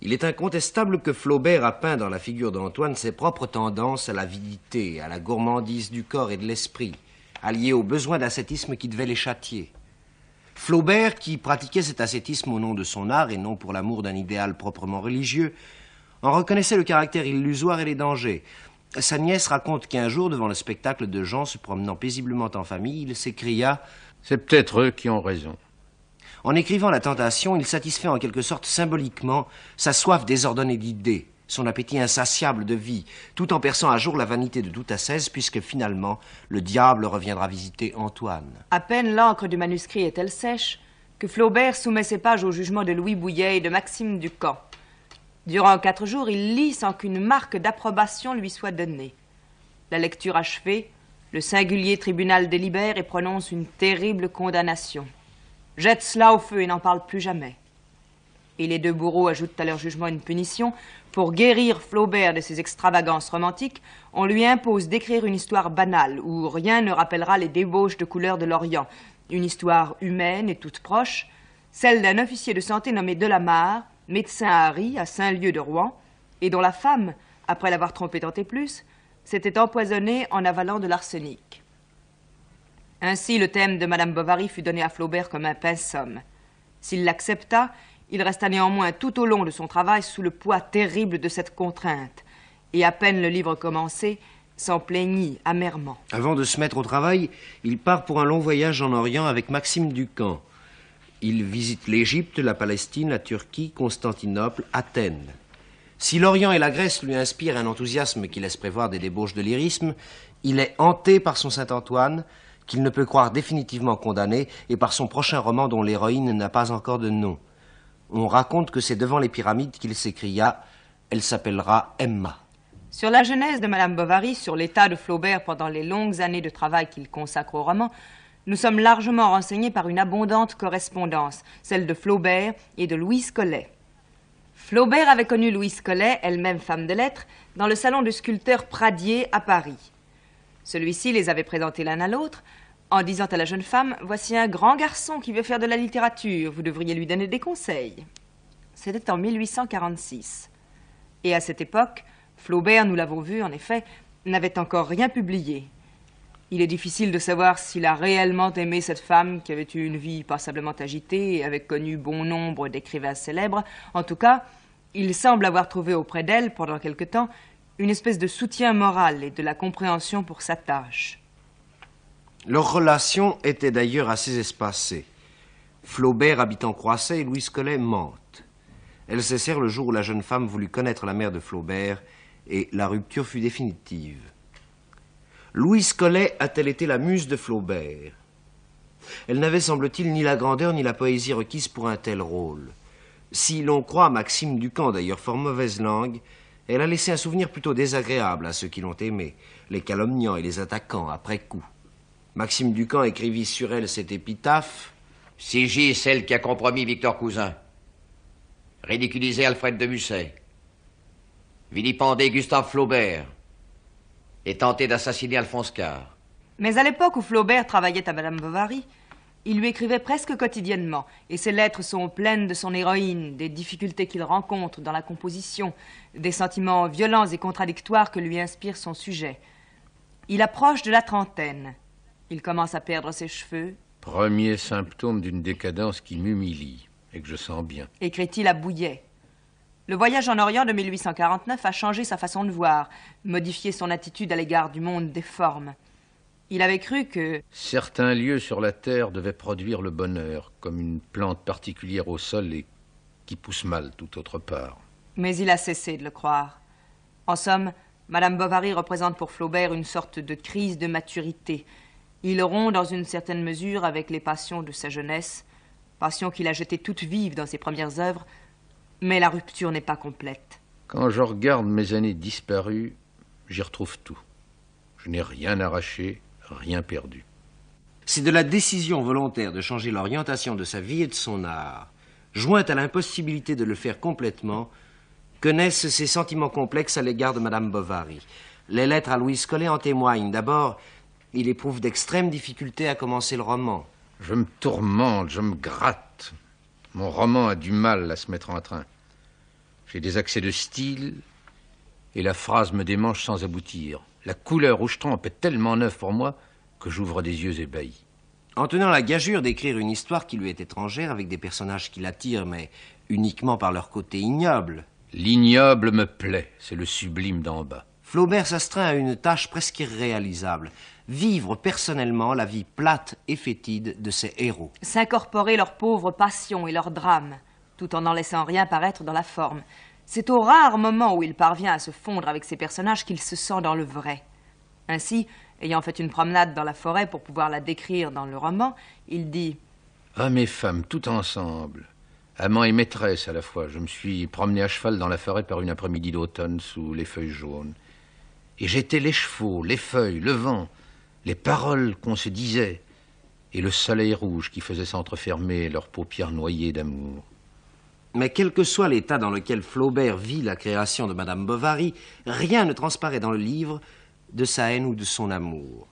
Il est incontestable que Flaubert a peint dans la figure d'Antoine ses propres tendances à l'avidité, à la gourmandise du corps et de l'esprit, alliées au besoin d'ascétisme qui devait les châtier. Flaubert, qui pratiquait cet ascétisme au nom de son art et non pour l'amour d'un idéal proprement religieux, en reconnaissait le caractère illusoire et les dangers. Sa nièce raconte qu'un jour, devant le spectacle de gens se promenant paisiblement en famille, il s'écria « C'est peut-être eux qui ont raison ». En écrivant La Tentation, il satisfait en quelque sorte symboliquement sa soif désordonnée d'idées, son appétit insatiable de vie, tout en perçant à jour la vanité de toute ascèse, puisque finalement, le diable reviendra visiter Antoine. À peine l'encre du manuscrit est-elle sèche que Flaubert soumet ses pages au jugement de Louis Bouillet et de Maxime Ducamp. Durant 4 jours, il lit sans qu'une marque d'approbation lui soit donnée. La lecture achevée, le singulier tribunal délibère et prononce une terrible condamnation. Jette cela au feu et n'en parle plus jamais. Et les 2 bourreaux ajoutent à leur jugement une punition. Pour guérir Flaubert de ses extravagances romantiques, on lui impose d'écrire une histoire banale où rien ne rappellera les débauches de couleurs de l'Orient. Une histoire humaine et toute proche, celle d'un officier de santé nommé Delamarre, médecin à Ry, à Saint-Lieu de Rouen, et dont la femme, après l'avoir trompé tant et plus, s'était empoisonnée en avalant de l'arsenic. Ainsi, le thème de Madame Bovary fut donné à Flaubert comme un pensum. S'il l'accepta, il resta néanmoins tout au long de son travail sous le poids terrible de cette contrainte, et à peine le livre commencé, s'en plaignit amèrement. Avant de se mettre au travail, il part pour un long voyage en Orient avec Maxime Ducamp. Il visite l'Égypte, la Palestine, la Turquie, Constantinople, Athènes. Si l'Orient et la Grèce lui inspirent un enthousiasme qui laisse prévoir des débauches de lyrisme, il est hanté par son Saint-Antoine, qu'il ne peut croire définitivement condamné, et par son prochain roman dont l'héroïne n'a pas encore de nom. On raconte que c'est devant les pyramides qu'il s'écria « Elle s'appellera Emma ». Sur la genèse de Madame Bovary, sur l'état de Flaubert pendant les longues années de travail qu'il consacre au roman, nous sommes largement renseignés par une abondante correspondance, celle de Flaubert et de Louise Collet. Flaubert avait connu Louise Collet, elle-même femme de lettres, dans le salon du sculpteur Pradier à Paris. Celui-ci les avait présentés l'un à l'autre, en disant à la jeune femme « Voici un grand garçon qui veut faire de la littérature, vous devriez lui donner des conseils. » C'était en 1846. Et à cette époque, Flaubert, nous l'avons vu en effet, n'avait encore rien publié. Il est difficile de savoir s'il a réellement aimé cette femme qui avait eu une vie passablement agitée et avait connu bon nombre d'écrivains célèbres. En tout cas, il semble avoir trouvé auprès d'elle, pendant quelque temps, une espèce de soutien moral et de la compréhension pour sa tâche. Leur relation était d'ailleurs assez espacée. Flaubert habitant Croisset et Louise Collet Mantes. Elles cessèrent le jour où la jeune femme voulut connaître la mère de Flaubert et la rupture fut définitive. Louise Collet a-t-elle été la muse de Flaubert? Elle n'avait, semble-t-il, ni la grandeur ni la poésie requise pour un tel rôle. Si l'on croit Maxime Ducamp, d'ailleurs fort mauvaise langue, elle a laissé un souvenir plutôt désagréable à ceux qui l'ont aimée, les calomniant et les attaquant après coup. Maxime Ducamp écrivit sur elle cette épitaphe. Si J, celle qui a compromis Victor Cousin, ridiculisé Alfred de Musset, vilipendé Gustave Flaubert et tenté d'assassiner Alphonse Karr. Mais à l'époque où Flaubert travaillait à Madame Bovary, il lui écrivait presque quotidiennement, et ses lettres sont pleines de son héroïne, des difficultés qu'il rencontre dans la composition, des sentiments violents et contradictoires que lui inspire son sujet. Il approche de la trentaine. Il commence à perdre ses cheveux. Premier symptôme d'une décadence qui m'humilie et que je sens bien. Écrit-il à Bouillet. Le voyage en Orient de 1849 a changé sa façon de voir, modifié son attitude à l'égard du monde des formes. Il avait cru que... Certains lieux sur la terre devaient produire le bonheur, comme une plante particulière au sol et qui pousse mal tout autre part. Mais il a cessé de le croire. En somme, Madame Bovary représente pour Flaubert une sorte de crise de maturité. Il rompt dans une certaine mesure avec les passions de sa jeunesse, passions qu'il a jetées toutes vives dans ses premières œuvres, mais la rupture n'est pas complète. Quand je regarde mes années disparues, j'y retrouve tout. Je n'ai rien arraché, rien perdu. C'est de la décision volontaire de changer l'orientation de sa vie et de son art, jointe à l'impossibilité de le faire complètement, que naissent ces sentiments complexes à l'égard de Madame Bovary. Les lettres à Louise Collet en témoignent. D'abord, il éprouve d'extrêmes difficultés à commencer le roman. Je me tourmente, je me gratte. Mon roman a du mal à se mettre en train. J'ai des accès de style et la phrase me démange sans aboutir. La couleur où je trempe est tellement neuve pour moi que j'ouvre des yeux ébahis. En tenant la gageure d'écrire une histoire qui lui est étrangère avec des personnages qui l'attirent, mais uniquement par leur côté ignoble. L'ignoble me plaît, c'est le sublime d'en bas. Flaubert s'astreint à une tâche presque irréalisable. Vivre personnellement la vie plate et fétide de ses héros. S'incorporer leurs pauvres passions et leurs drames, tout en n'en laissant rien paraître dans la forme. C'est au rare moment où il parvient à se fondre avec ses personnages qu'il se sent dans le vrai. Ainsi, ayant fait une promenade dans la forêt pour pouvoir la décrire dans le roman, il dit « Hommes et femmes, tout ensemble, amants et maîtresses à la fois. Je me suis promené à cheval dans la forêt par une après-midi d'automne sous les feuilles jaunes. Et j'étais les chevaux, les feuilles, le vent, les paroles qu'on se disait, et le soleil rouge qui faisait s'entrefermer leurs paupières noyées d'amour. » Mais quel que soit l'état dans lequel Flaubert vit la création de Madame Bovary, rien ne transparaît dans le livre de sa haine ou de son amour.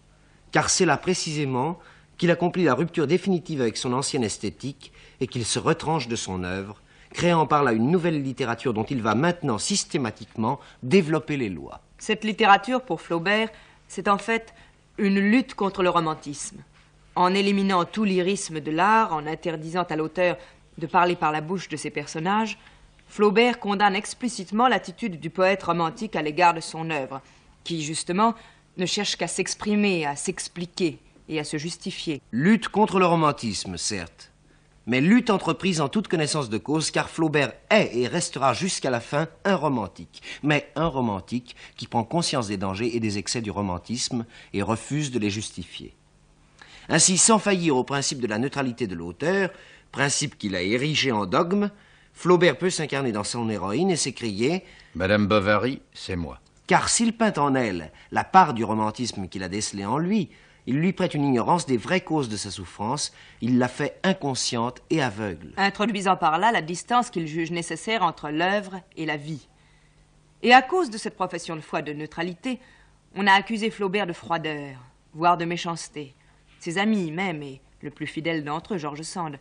Car c'est là précisément qu'il accomplit la rupture définitive avec son ancienne esthétique et qu'il se retranche de son œuvre, créant par là une nouvelle littérature dont il va maintenant systématiquement développer les lois. Cette littérature, pour Flaubert, c'est en fait une lutte contre le romantisme. En éliminant tout lyrisme de l'art, en interdisant à l'auteur de parler par la bouche de ses personnages, Flaubert condamne explicitement l'attitude du poète romantique à l'égard de son œuvre, qui, justement, ne cherche qu'à s'exprimer, à s'expliquer et à se justifier. Lutte contre le romantisme, certes, mais lutte entreprise en toute connaissance de cause, car Flaubert est et restera jusqu'à la fin un romantique, mais un romantique qui prend conscience des dangers et des excès du romantisme et refuse de les justifier. Ainsi, sans faillir au principe de la neutralité de l'auteur, principe qu'il a érigé en dogme, Flaubert peut s'incarner dans son héroïne et s'écrier « Madame Bovary, c'est moi ». car s'il peint en elle la part du romantisme qu'il a décelé en lui, il lui prête une ignorance des vraies causes de sa souffrance, il la fait inconsciente et aveugle. Introduisant par là la distance qu'il juge nécessaire entre l'œuvre et la vie. Et à cause de cette profession de foi de neutralité, on a accusé Flaubert de froideur, voire de méchanceté. Ses amis même, et le plus fidèle d'entre eux, George Sand,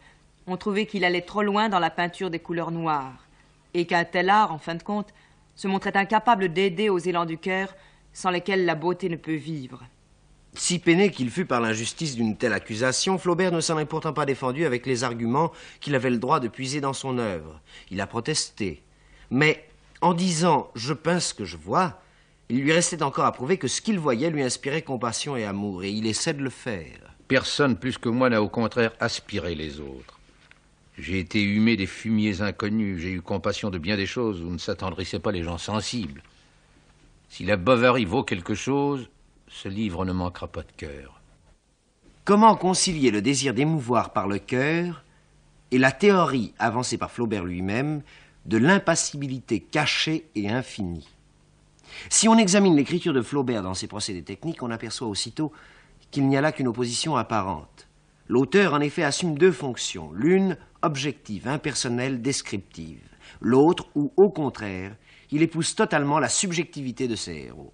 ont trouvé qu'il allait trop loin dans la peinture des couleurs noires, et qu'un tel art, en fin de compte, se montrait incapable d'aider aux élans du cœur sans lesquels la beauté ne peut vivre. Si peiné qu'il fut par l'injustice d'une telle accusation, Flaubert ne s'en est pourtant pas défendu avec les arguments qu'il avait le droit de puiser dans son œuvre. Il a protesté. Mais en disant « je peins ce que je vois », il lui restait encore à prouver que ce qu'il voyait lui inspirait compassion et amour, et il essaie de le faire. Personne plus que moi n'a au contraire aspiré les autres. J'ai été humé des fumiers inconnus, j'ai eu compassion de bien des choses où ne s'attendrissaient pas les gens sensibles. Si la Bovary vaut quelque chose, ce livre ne manquera pas de cœur. Comment concilier le désir d'émouvoir par le cœur et la théorie avancée par Flaubert lui-même de l'impassibilité cachée et infinie? Si on examine l'écriture de Flaubert dans ses procédés techniques, on aperçoit aussitôt qu'il n'y a là qu'une opposition apparente. L'auteur, en effet, assume deux fonctions, l'une objective, impersonnelle, descriptive, l'autre, ou au contraire, il épouse totalement la subjectivité de ses héros.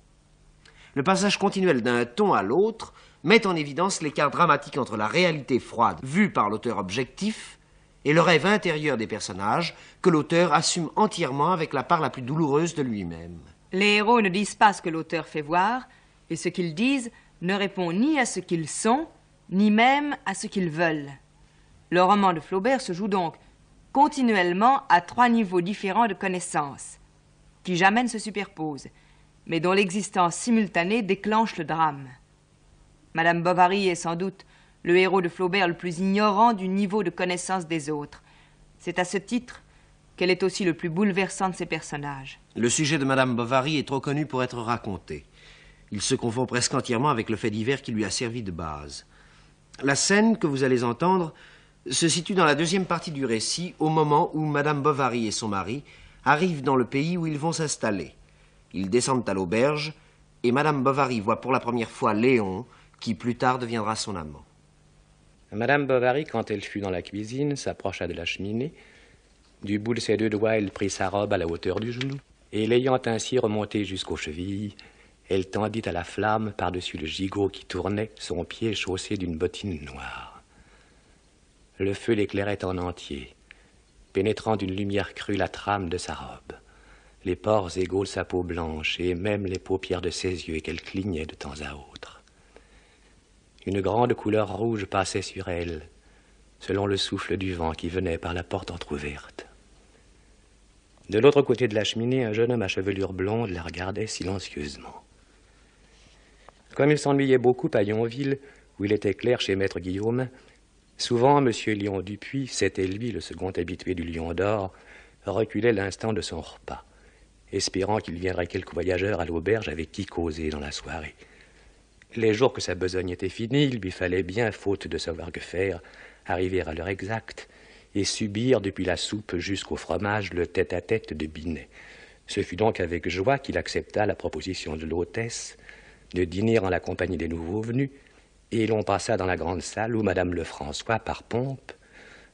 Le passage continuel d'un ton à l'autre met en évidence l'écart dramatique entre la réalité froide, vue par l'auteur objectif, et le rêve intérieur des personnages, que l'auteur assume entièrement avec la part la plus douloureuse de lui-même. Les héros ne disent pas ce que l'auteur fait voir, et ce qu'ils disent ne répond ni à ce qu'ils sont, ni même à ce qu'ils veulent. Le roman de Flaubert se joue donc continuellement à trois niveaux différents de connaissance, qui jamais ne se superposent, mais dont l'existence simultanée déclenche le drame. Madame Bovary est sans doute le héros de Flaubert le plus ignorant du niveau de connaissance des autres. C'est à ce titre qu'elle est aussi le plus bouleversant de ses personnages. Le sujet de Madame Bovary est trop connu pour être raconté. Il se confond presque entièrement avec le fait divers qui lui a servi de base. La scène que vous allez entendre se situe dans la deuxième partie du récit, au moment où Madame Bovary et son mari arrivent dans le pays où ils vont s'installer. Ils descendent à l'auberge, et Madame Bovary voit pour la première fois Léon, qui plus tard deviendra son amant. Madame Bovary, quand elle fut dans la cuisine, s'approcha de la cheminée. Du bout de ses deux doigts, elle prit sa robe à la hauteur du genou, et l'ayant ainsi remontée jusqu'aux chevilles, elle tendit à la flamme, par-dessus le gigot qui tournait, son pied chaussé d'une bottine noire. Le feu l'éclairait en entier, pénétrant d'une lumière crue la trame de sa robe, les pores égaux de sa peau blanche, et même les paupières de ses yeux qu'elle clignait de temps à autre. Une grande couleur rouge passait sur elle, selon le souffle du vent qui venait par la porte entr'ouverte. De l'autre côté de la cheminée, un jeune homme à chevelure blonde la regardait silencieusement. Comme il s'ennuyait beaucoup à Yonville, où il était clerc chez Maître Guillaume, souvent M. Léon Dupuis, c'était lui le second habitué du Lion d'Or, reculait l'instant de son repas, espérant qu'il viendrait quelque voyageur à l'auberge avec qui causer dans la soirée. Les jours que sa besogne était finie, il lui fallait bien, faute de savoir que faire, arriver à l'heure exacte et subir depuis la soupe jusqu'au fromage le tête-à-tête de Binet. Ce fut donc avec joie qu'il accepta la proposition de l'hôtesse de dîner en la compagnie des nouveaux venus, et l'on passa dans la grande salle où Madame Lefrançois, par pompe,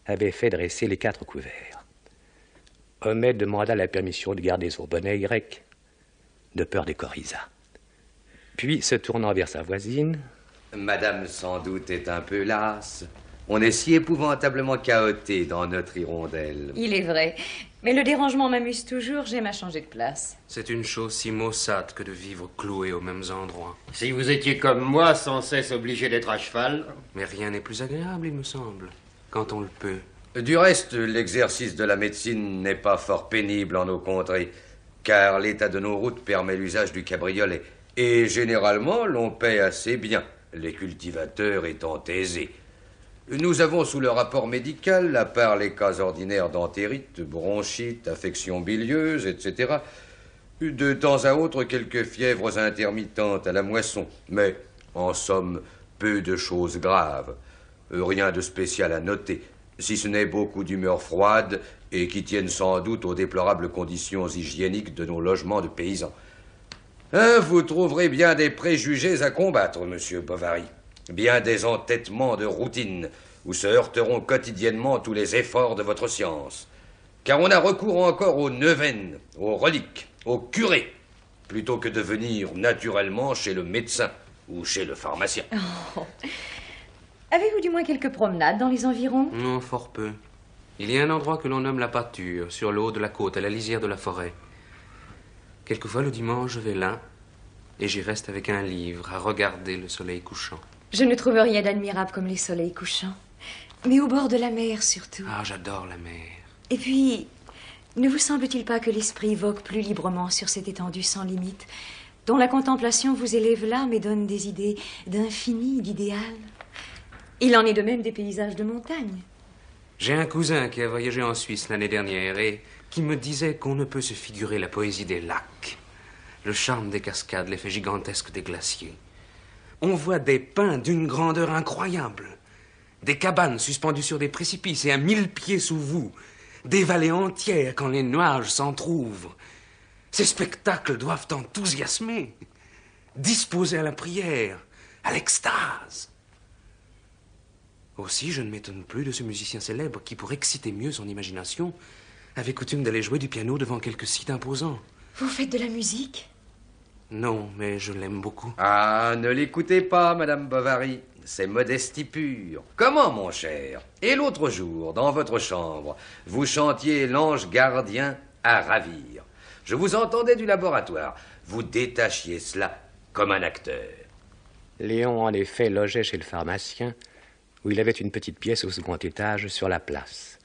avait fait dresser les 4 couverts. Homais demanda la permission de garder son bonnet grec, de peur des coryzas. Puis, se tournant vers sa voisine... Madame, sans doute, est un peu lasse. On est si épouvantablement chaoté dans notre hirondelle. Il est vrai. Mais le dérangement m'amuse toujours, j'aime à changer de place. C'est une chose si maussade que de vivre cloué aux mêmes endroits. Si vous étiez comme moi, sans cesse obligé d'être à cheval... Mais rien n'est plus agréable, il me semble, quand on le peut. Du reste, l'exercice de la médecine n'est pas fort pénible en nos contrées, car l'état de nos routes permet l'usage du cabriolet. Et généralement, l'on paie assez bien, les cultivateurs étant aisés. Nous avons sous le rapport médical, à part les cas ordinaires d'entérite, bronchite, affections bilieuses, etc., de temps à autre quelques fièvres intermittentes à la moisson, mais en somme, peu de choses graves. Rien de spécial à noter, si ce n'est beaucoup d'humeurs froides et qui tiennent sans doute aux déplorables conditions hygiéniques de nos logements de paysans. Vous trouverez bien des préjugés à combattre, monsieur Bovary. Bien des entêtements de routine où se heurteront quotidiennement tous les efforts de votre science. Car on a recours encore aux neuvaines, aux reliques, aux curés, plutôt que de venir naturellement chez le médecin ou chez le pharmacien. Oh. Avez-vous du moins quelques promenades dans les environs? Non, fort peu. Il y a un endroit que l'on nomme la pâture, sur le haut de la côte, à la lisière de la forêt. Quelquefois, le dimanche, je vais là, et j'y reste avec un livre, à regarder le soleil couchant. Je ne trouve rien d'admirable comme les soleils couchants. Mais au bord de la mer, surtout. Ah, j'adore la mer. Et puis, ne vous semble-t-il pas que l'esprit vogue plus librement sur cette étendue sans limite, dont la contemplation vous élève l'âme et donne des idées d'infini, d'idéal? Il en est de même des paysages de montagne. J'ai un cousin qui a voyagé en Suisse l'année dernière et qui me disait qu'on ne peut se figurer la poésie des lacs, le charme des cascades, l'effet gigantesque des glaciers. On voit des pins d'une grandeur incroyable, des cabanes suspendues sur des précipices et à 1000 pieds sous vous, des vallées entières quand les nuages s'entr'ouvrent. Ces spectacles doivent enthousiasmer, disposer à la prière, à l'extase. Aussi, je ne m'étonne plus de ce musicien célèbre qui, pour exciter mieux son imagination, avait coutume d'aller jouer du piano devant quelques sites imposants. Vous faites de la musique? Non, mais je l'aime beaucoup. Ah, ne l'écoutez pas, Madame Bovary. C'est modestie pure. Comment, mon cher? Et l'autre jour, dans votre chambre, vous chantiez l'ange gardien à ravir. Je vous entendais du laboratoire. Vous détachiez cela comme un acteur. Léon, en effet, logeait chez le pharmacien, où il avait une petite pièce au second étage sur la place.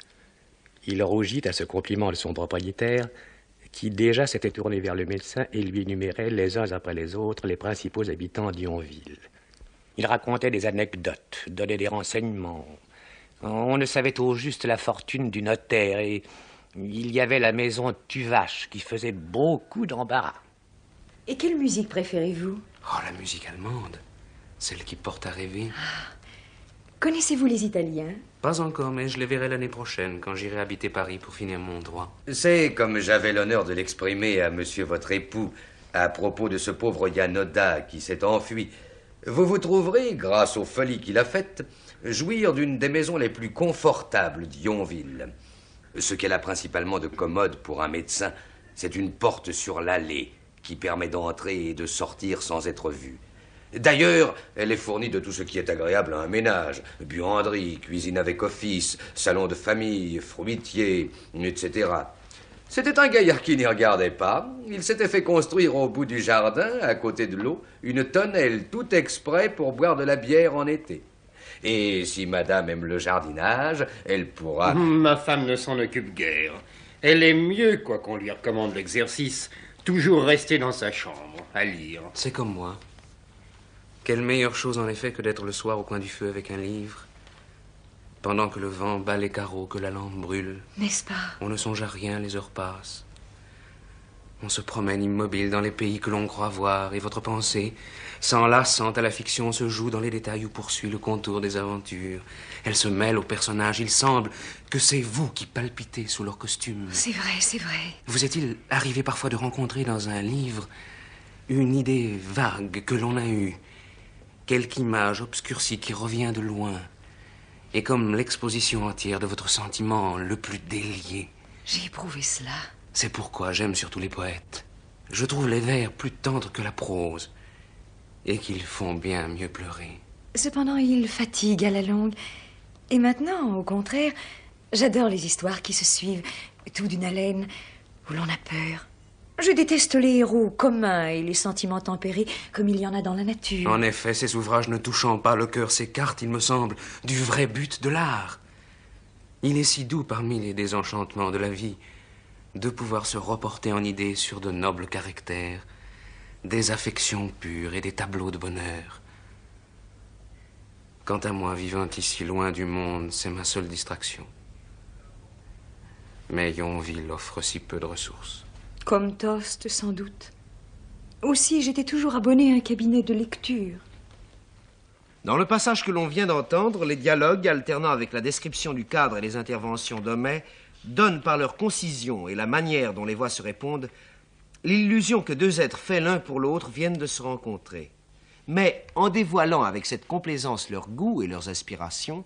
Il rougit à ce compliment de son propriétaire, qui déjà s'était tourné vers le médecin et lui énumérait les uns après les autres les principaux habitants d'Yonville. Il racontait des anecdotes, donnait des renseignements. On ne savait au juste la fortune du notaire et il y avait la maison Tuvache qui faisait beaucoup d'embarras. Et quelle musique préférez-vous? Oh, la musique allemande, celle qui porte à rêver. Connaissez-vous les Italiens? Pas encore, mais je les verrai l'année prochaine, quand j'irai habiter Paris pour finir mon droit. C'est comme j'avais l'honneur de l'exprimer à monsieur votre époux à propos de ce pauvre Yanoda qui s'est enfui. Vous vous trouverez, grâce aux folies qu'il a faites, jouir d'une des maisons les plus confortables d'Yonville. Ce qu'elle a principalement de commode pour un médecin, c'est une porte sur l'allée qui permet d'entrer et de sortir sans être vu. D'ailleurs, elle est fournie de tout ce qui est agréable à un ménage. Buanderie, cuisine avec office, salon de famille, fruitier, etc. C'était un gaillard qui n'y regardait pas. Il s'était fait construire au bout du jardin, à côté de l'eau, une tonnelle tout exprès pour boire de la bière en été. Et si madame aime le jardinage, elle pourra... Ma femme ne s'en occupe guère. Elle aime mieux, quoi qu'on lui recommande l'exercice, toujours rester dans sa chambre, à lire. C'est comme moi. Quelle meilleure chose en effet que d'être le soir au coin du feu avec un livre, pendant que le vent bat les carreaux, que la lampe brûle. N'est-ce pas? On ne songe à rien, les heures passent. On se promène immobile dans les pays que l'on croit voir, et votre pensée, s'enlaçant à la fiction, se joue dans les détails ou poursuit le contour des aventures. Elle se mêle aux personnages. Il semble que c'est vous qui palpitez sous leur costume. C'est vrai, c'est vrai. Vous est-il arrivé parfois de rencontrer dans un livre une idée vague que l'on a eue, quelque image obscurcie qui revient de loin, et comme l'exposition entière de votre sentiment le plus délié? J'ai éprouvé cela. C'est pourquoi j'aime surtout les poètes. Je trouve les vers plus tendres que la prose, et qu'ils font bien mieux pleurer. Cependant, ils fatiguent à la longue. Et maintenant, au contraire, j'adore les histoires qui se suivent, tout d'une haleine, où l'on a peur. Je déteste les héros communs et les sentiments tempérés, comme il y en a dans la nature. En effet, ces ouvrages ne touchant pas le cœur s'écartent, il me semble, du vrai but de l'art. Il est si doux parmi les désenchantements de la vie de pouvoir se reporter en idées sur de nobles caractères, des affections pures et des tableaux de bonheur. Quant à moi, vivant ici loin du monde, c'est ma seule distraction. Mais Yonville offre si peu de ressources. Comme Tost, sans doute. Aussi, j'étais toujours abonné à un cabinet de lecture. Dans le passage que l'on vient d'entendre, les dialogues, alternant avec la description du cadre et les interventions d'Homais, donnent par leur concision et la manière dont les voix se répondent l'illusion que deux êtres faits l'un pour l'autre viennent de se rencontrer. Mais en dévoilant avec cette complaisance leurs goûts et leurs aspirations,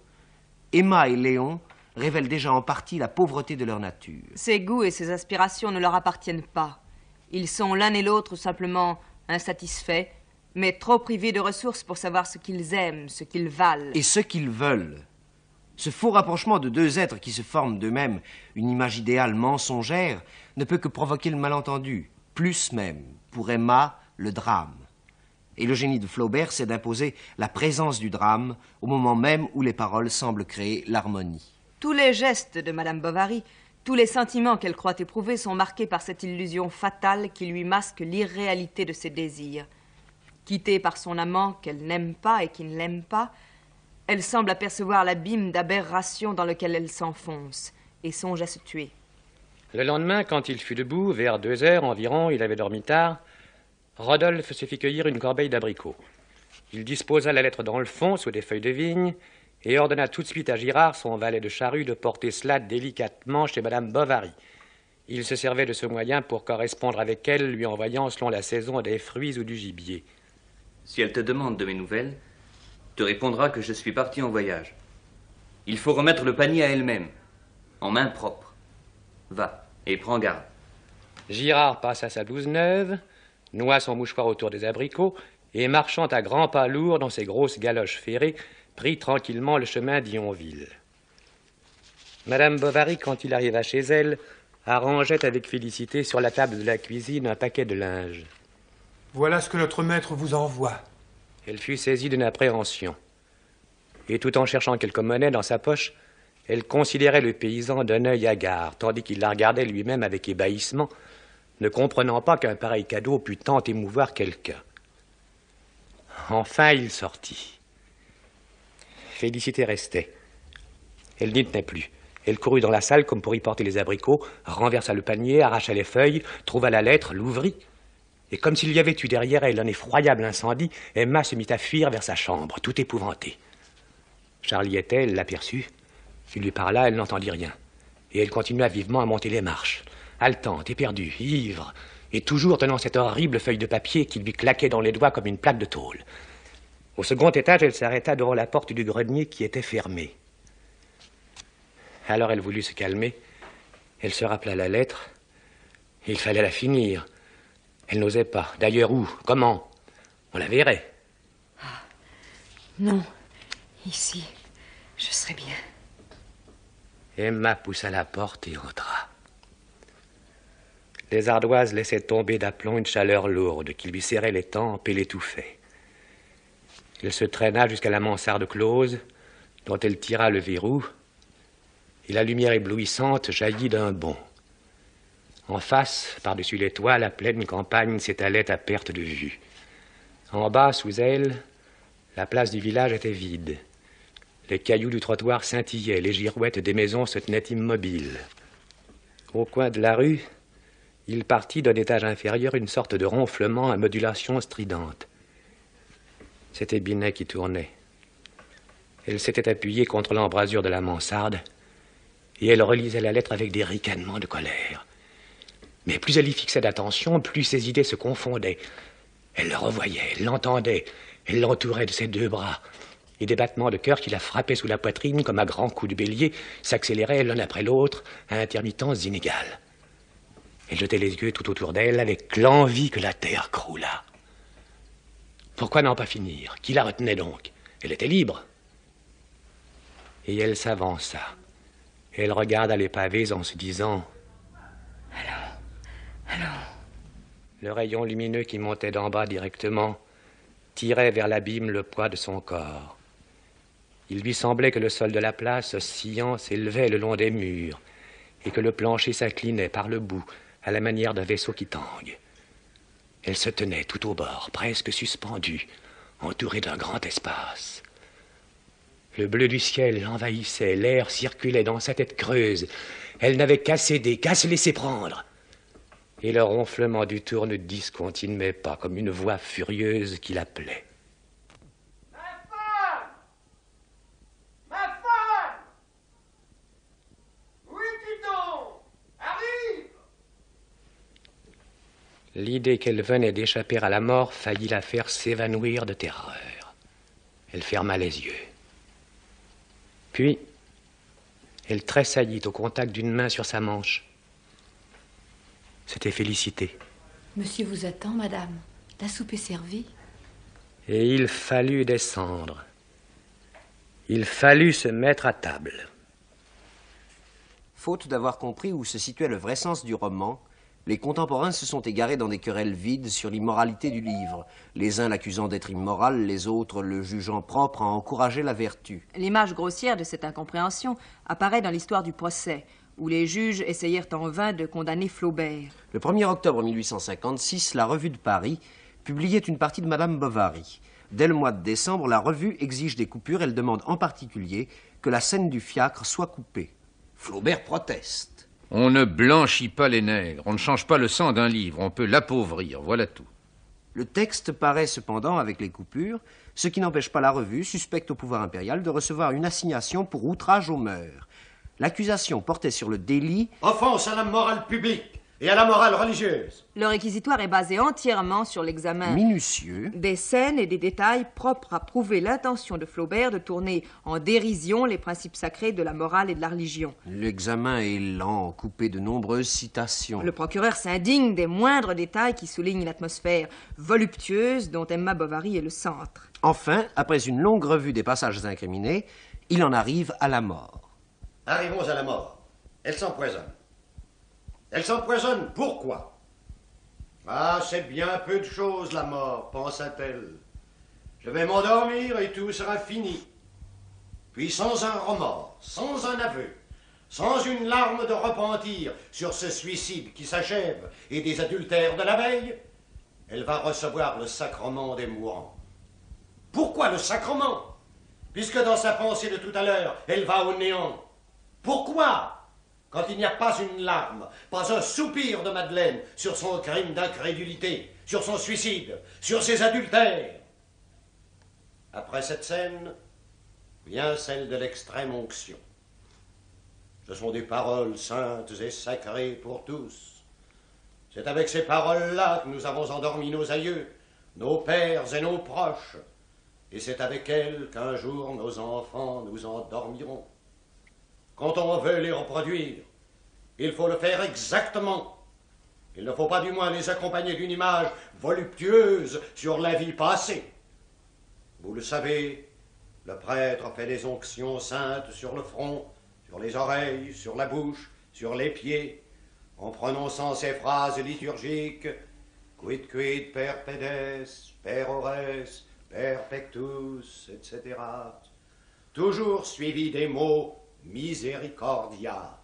Emma et Léon révèlent déjà en partie la pauvreté de leur nature. Ces goûts et ces aspirations ne leur appartiennent pas. Ils sont l'un et l'autre simplement insatisfaits, mais trop privés de ressources pour savoir ce qu'ils aiment, ce qu'ils valent. Et ce qu'ils veulent. Ce faux rapprochement de deux êtres qui se forment d'eux-mêmes une image idéale mensongère ne peut que provoquer le malentendu, plus même, pour Emma, le drame. Et le génie de Flaubert, c'est d'imposer la présence du drame au moment même où les paroles semblent créer l'harmonie. Tous les gestes de Madame Bovary, tous les sentiments qu'elle croit éprouver sont marqués par cette illusion fatale qui lui masque l'irréalité de ses désirs. Quittée par son amant qu'elle n'aime pas et qui ne l'aime pas, elle semble apercevoir l'abîme d'aberration dans lequel elle s'enfonce et songe à se tuer. Le lendemain, quand il fut debout, vers 2 heures environ, il avait dormi tard, Rodolphe se fit cueillir une corbeille d'abricots. Il disposa la lettre dans le fond, sous des feuilles de vigne, et ordonna tout de suite à Girard, son valet de charrue, de porter cela délicatement chez Madame Bovary. Il se servait de ce moyen pour correspondre avec elle, lui envoyant, selon la saison, des fruits ou du gibier. Si elle te demande de mes nouvelles, te répondra que je suis parti en voyage. Il faut remettre le panier à elle-même, en main propre. Va, et prends garde. Girard passa sa blouse neuve, noua son mouchoir autour des abricots, et marchant à grands pas lourds dans ses grosses galoches ferrées, prit tranquillement le chemin d'Yonville. Madame Bovary, quand il arriva chez elle, arrangeait avec félicité sur la table de la cuisine un paquet de linge. Voilà ce que notre maître vous envoie. Elle fut saisie d'une appréhension. Et tout en cherchant quelque monnaie dans sa poche, elle considérait le paysan d'un œil hagard, tandis qu'il la regardait lui-même avec ébahissement, ne comprenant pas qu'un pareil cadeau pût tant émouvoir quelqu'un. Enfin, il sortit. Félicité restait. Elle n'y tenait plus. Elle courut dans la salle comme pour y porter les abricots, renversa le panier, arracha les feuilles, trouva la lettre, l'ouvrit. Et comme s'il y avait eu derrière elle un effroyable incendie, Emma se mit à fuir vers sa chambre, tout épouvantée. Charlie était, elle l'aperçut. Il lui parla, elle n'entendit rien. Et elle continua vivement à monter les marches, haletante, éperdue, ivre, et toujours tenant cette horrible feuille de papier qui lui claquait dans les doigts comme une plaque de tôle. Au second étage, elle s'arrêta devant la porte du grenier qui était fermée. Alors elle voulut se calmer. Elle se rappela la lettre. Il fallait la finir. Elle n'osait pas. D'ailleurs, où? Comment? On la verrait. Ah, non. Ici, je serai bien. Emma poussa la porte et entra. Les ardoises laissaient tomber d'aplomb une chaleur lourde qui lui serrait les tempes et l'étouffait. Elle se traîna jusqu'à la mansarde close, dont elle tira le verrou, et la lumière éblouissante jaillit d'un bond. En face, par-dessus les toits, la pleine campagne s'étalait à perte de vue. En bas, sous elle, la place du village était vide. Les cailloux du trottoir scintillaient, les girouettes des maisons se tenaient immobiles. Au coin de la rue, il partit d'un étage inférieur une sorte de ronflement à modulation stridente. C'était Binet qui tournait. Elle s'était appuyée contre l'embrasure de la mansarde, et elle relisait la lettre avec des ricanements de colère. Mais plus elle y fixait d'attention, plus ses idées se confondaient. Elle le revoyait, elle l'entendait, elle l'entourait de ses deux bras, et des battements de cœur qui la frappaient sous la poitrine comme à grands coups de bélier s'accéléraient l'un après l'autre à intermittences inégales. Elle jetait les yeux tout autour d'elle avec l'envie que la terre croulât. Pourquoi n'en pas finir? Qui la retenait donc? Elle était libre. Et elle s'avança. Elle regarda les pavés en se disant... Allons. Le rayon lumineux qui montait d'en bas directement tirait vers l'abîme le poids de son corps. Il lui semblait que le sol de la place, oscillant, s'élevait le long des murs et que le plancher s'inclinait par le bout à la manière d'un vaisseau qui tangue. Elle se tenait tout au bord, presque suspendue, entourée d'un grand espace. Le bleu du ciel l'envahissait, l'air circulait dans sa tête creuse. Elle n'avait qu'à céder, qu'à se laisser prendre. Et le ronflement du tourne-disque discontinuait pas, comme une voix furieuse qui l'appelait. Ma femme! Où es-tu donc? Arrive! L'idée qu'elle venait d'échapper à la mort faillit la faire s'évanouir de terreur. Elle ferma les yeux. Puis, elle tressaillit au contact d'une main sur sa manche. C'était Félicité. Monsieur vous attend, madame. La soupe est servie. Et il fallut descendre. Il fallut se mettre à table. Faute d'avoir compris où se situait le vrai sens du roman, les contemporains se sont égarés dans des querelles vides sur l'immoralité du livre, les uns l'accusant d'être immoral, les autres le jugeant propre à encourager la vertu. L'image grossière de cette incompréhension apparaît dans l'histoire du procès, où les juges essayèrent en vain de condamner Flaubert. Le 1er octobre 1856, la Revue de Paris publiait une partie de Madame Bovary. Dès le mois de décembre, la revue exige des coupures. Elle demande en particulier que la scène du fiacre soit coupée. Flaubert proteste. On ne blanchit pas les nègres, on ne change pas le sang d'un livre, on peut l'appauvrir, voilà tout. Le texte paraît cependant avec les coupures, ce qui n'empêche pas la revue, suspecte au pouvoir impérial, de recevoir une assignation pour outrage aux mœurs. L'accusation portait sur le délit « Offense à la morale publique et à la morale religieuse ». Le réquisitoire est basé entièrement sur l'examen minutieux des scènes et des détails propres à prouver l'intention de Flaubert de tourner en dérision les principes sacrés de la morale et de la religion. L'examen est lent, coupé de nombreuses citations. Le procureur s'indigne des moindres détails qui soulignent l'atmosphère voluptueuse dont Emma Bovary est le centre. Enfin, après une longue revue des passages incriminés, il en arrive à la mort. Arrivons à la mort. Elle s'empoisonne. Elle s'empoisonne, pourquoi? Ah, c'est bien peu de choses, la mort, pensa-t-elle. Je vais m'endormir et tout sera fini. Puis sans un remords, sans un aveu, sans une larme de repentir sur ce suicide qui s'achève et des adultères de la veille, elle va recevoir le sacrement des mourants. Pourquoi le sacrement? Puisque dans sa pensée de tout à l'heure, elle va au néant. Pourquoi? Quand il n'y a pas une larme, pas un soupir de Madeleine sur son crime d'incrédulité, sur son suicide, sur ses adultères. Après cette scène, vient celle de l'extrême onction. Ce sont des paroles saintes et sacrées pour tous. C'est avec ces paroles-là que nous avons endormi nos aïeux, nos pères et nos proches. Et c'est avec elles qu'un jour nos enfants nous endormiront. Quand on veut les reproduire, il faut le faire exactement. Il ne faut pas du moins les accompagner d'une image voluptueuse sur la vie passée. Vous le savez, le prêtre fait des onctions saintes sur le front, sur les oreilles, sur la bouche, sur les pieds, en prononçant ces phrases liturgiques « Quid quid per pedes, per ores, per pectus », etc. Toujours suivi des mots « miséricordia ».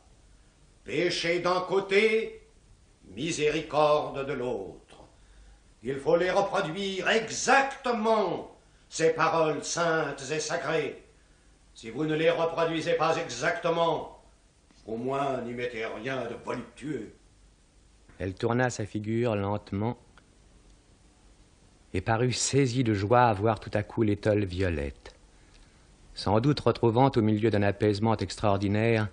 Péché d'un côté, miséricorde de l'autre. Il faut les reproduire exactement, ces paroles saintes et sacrées. Si vous ne les reproduisez pas exactement, au moins n'y mettez rien de voluptueux. Elle tourna sa figure lentement et parut saisie de joie à voir tout à coup l'étole violette. Sans doute retrouvant au milieu d'un apaisement extraordinaire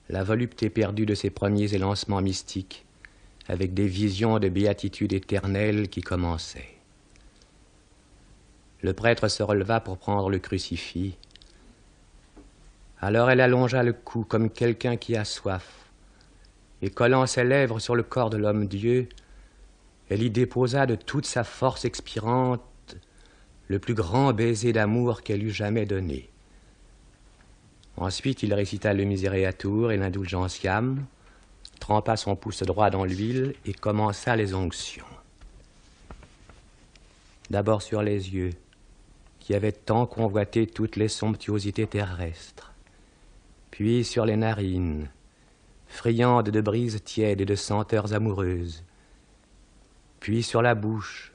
la volupté perdue de ses premiers élancements mystiques, avec des visions de béatitude éternelle qui commençaient. Le prêtre se releva pour prendre le crucifix. Alors elle allongea le cou comme quelqu'un qui a soif, et collant ses lèvres sur le corps de l'homme-dieu, elle y déposa de toute sa force expirante le plus grand baiser d'amour qu'elle eût jamais donné. Ensuite, il récita le Misereatur et l'Indulgentiam, trempa son pouce droit dans l'huile et commença les onctions. D'abord sur les yeux, qui avaient tant convoité toutes les somptuosités terrestres, puis sur les narines, friandes de brises tièdes et de senteurs amoureuses, puis sur la bouche,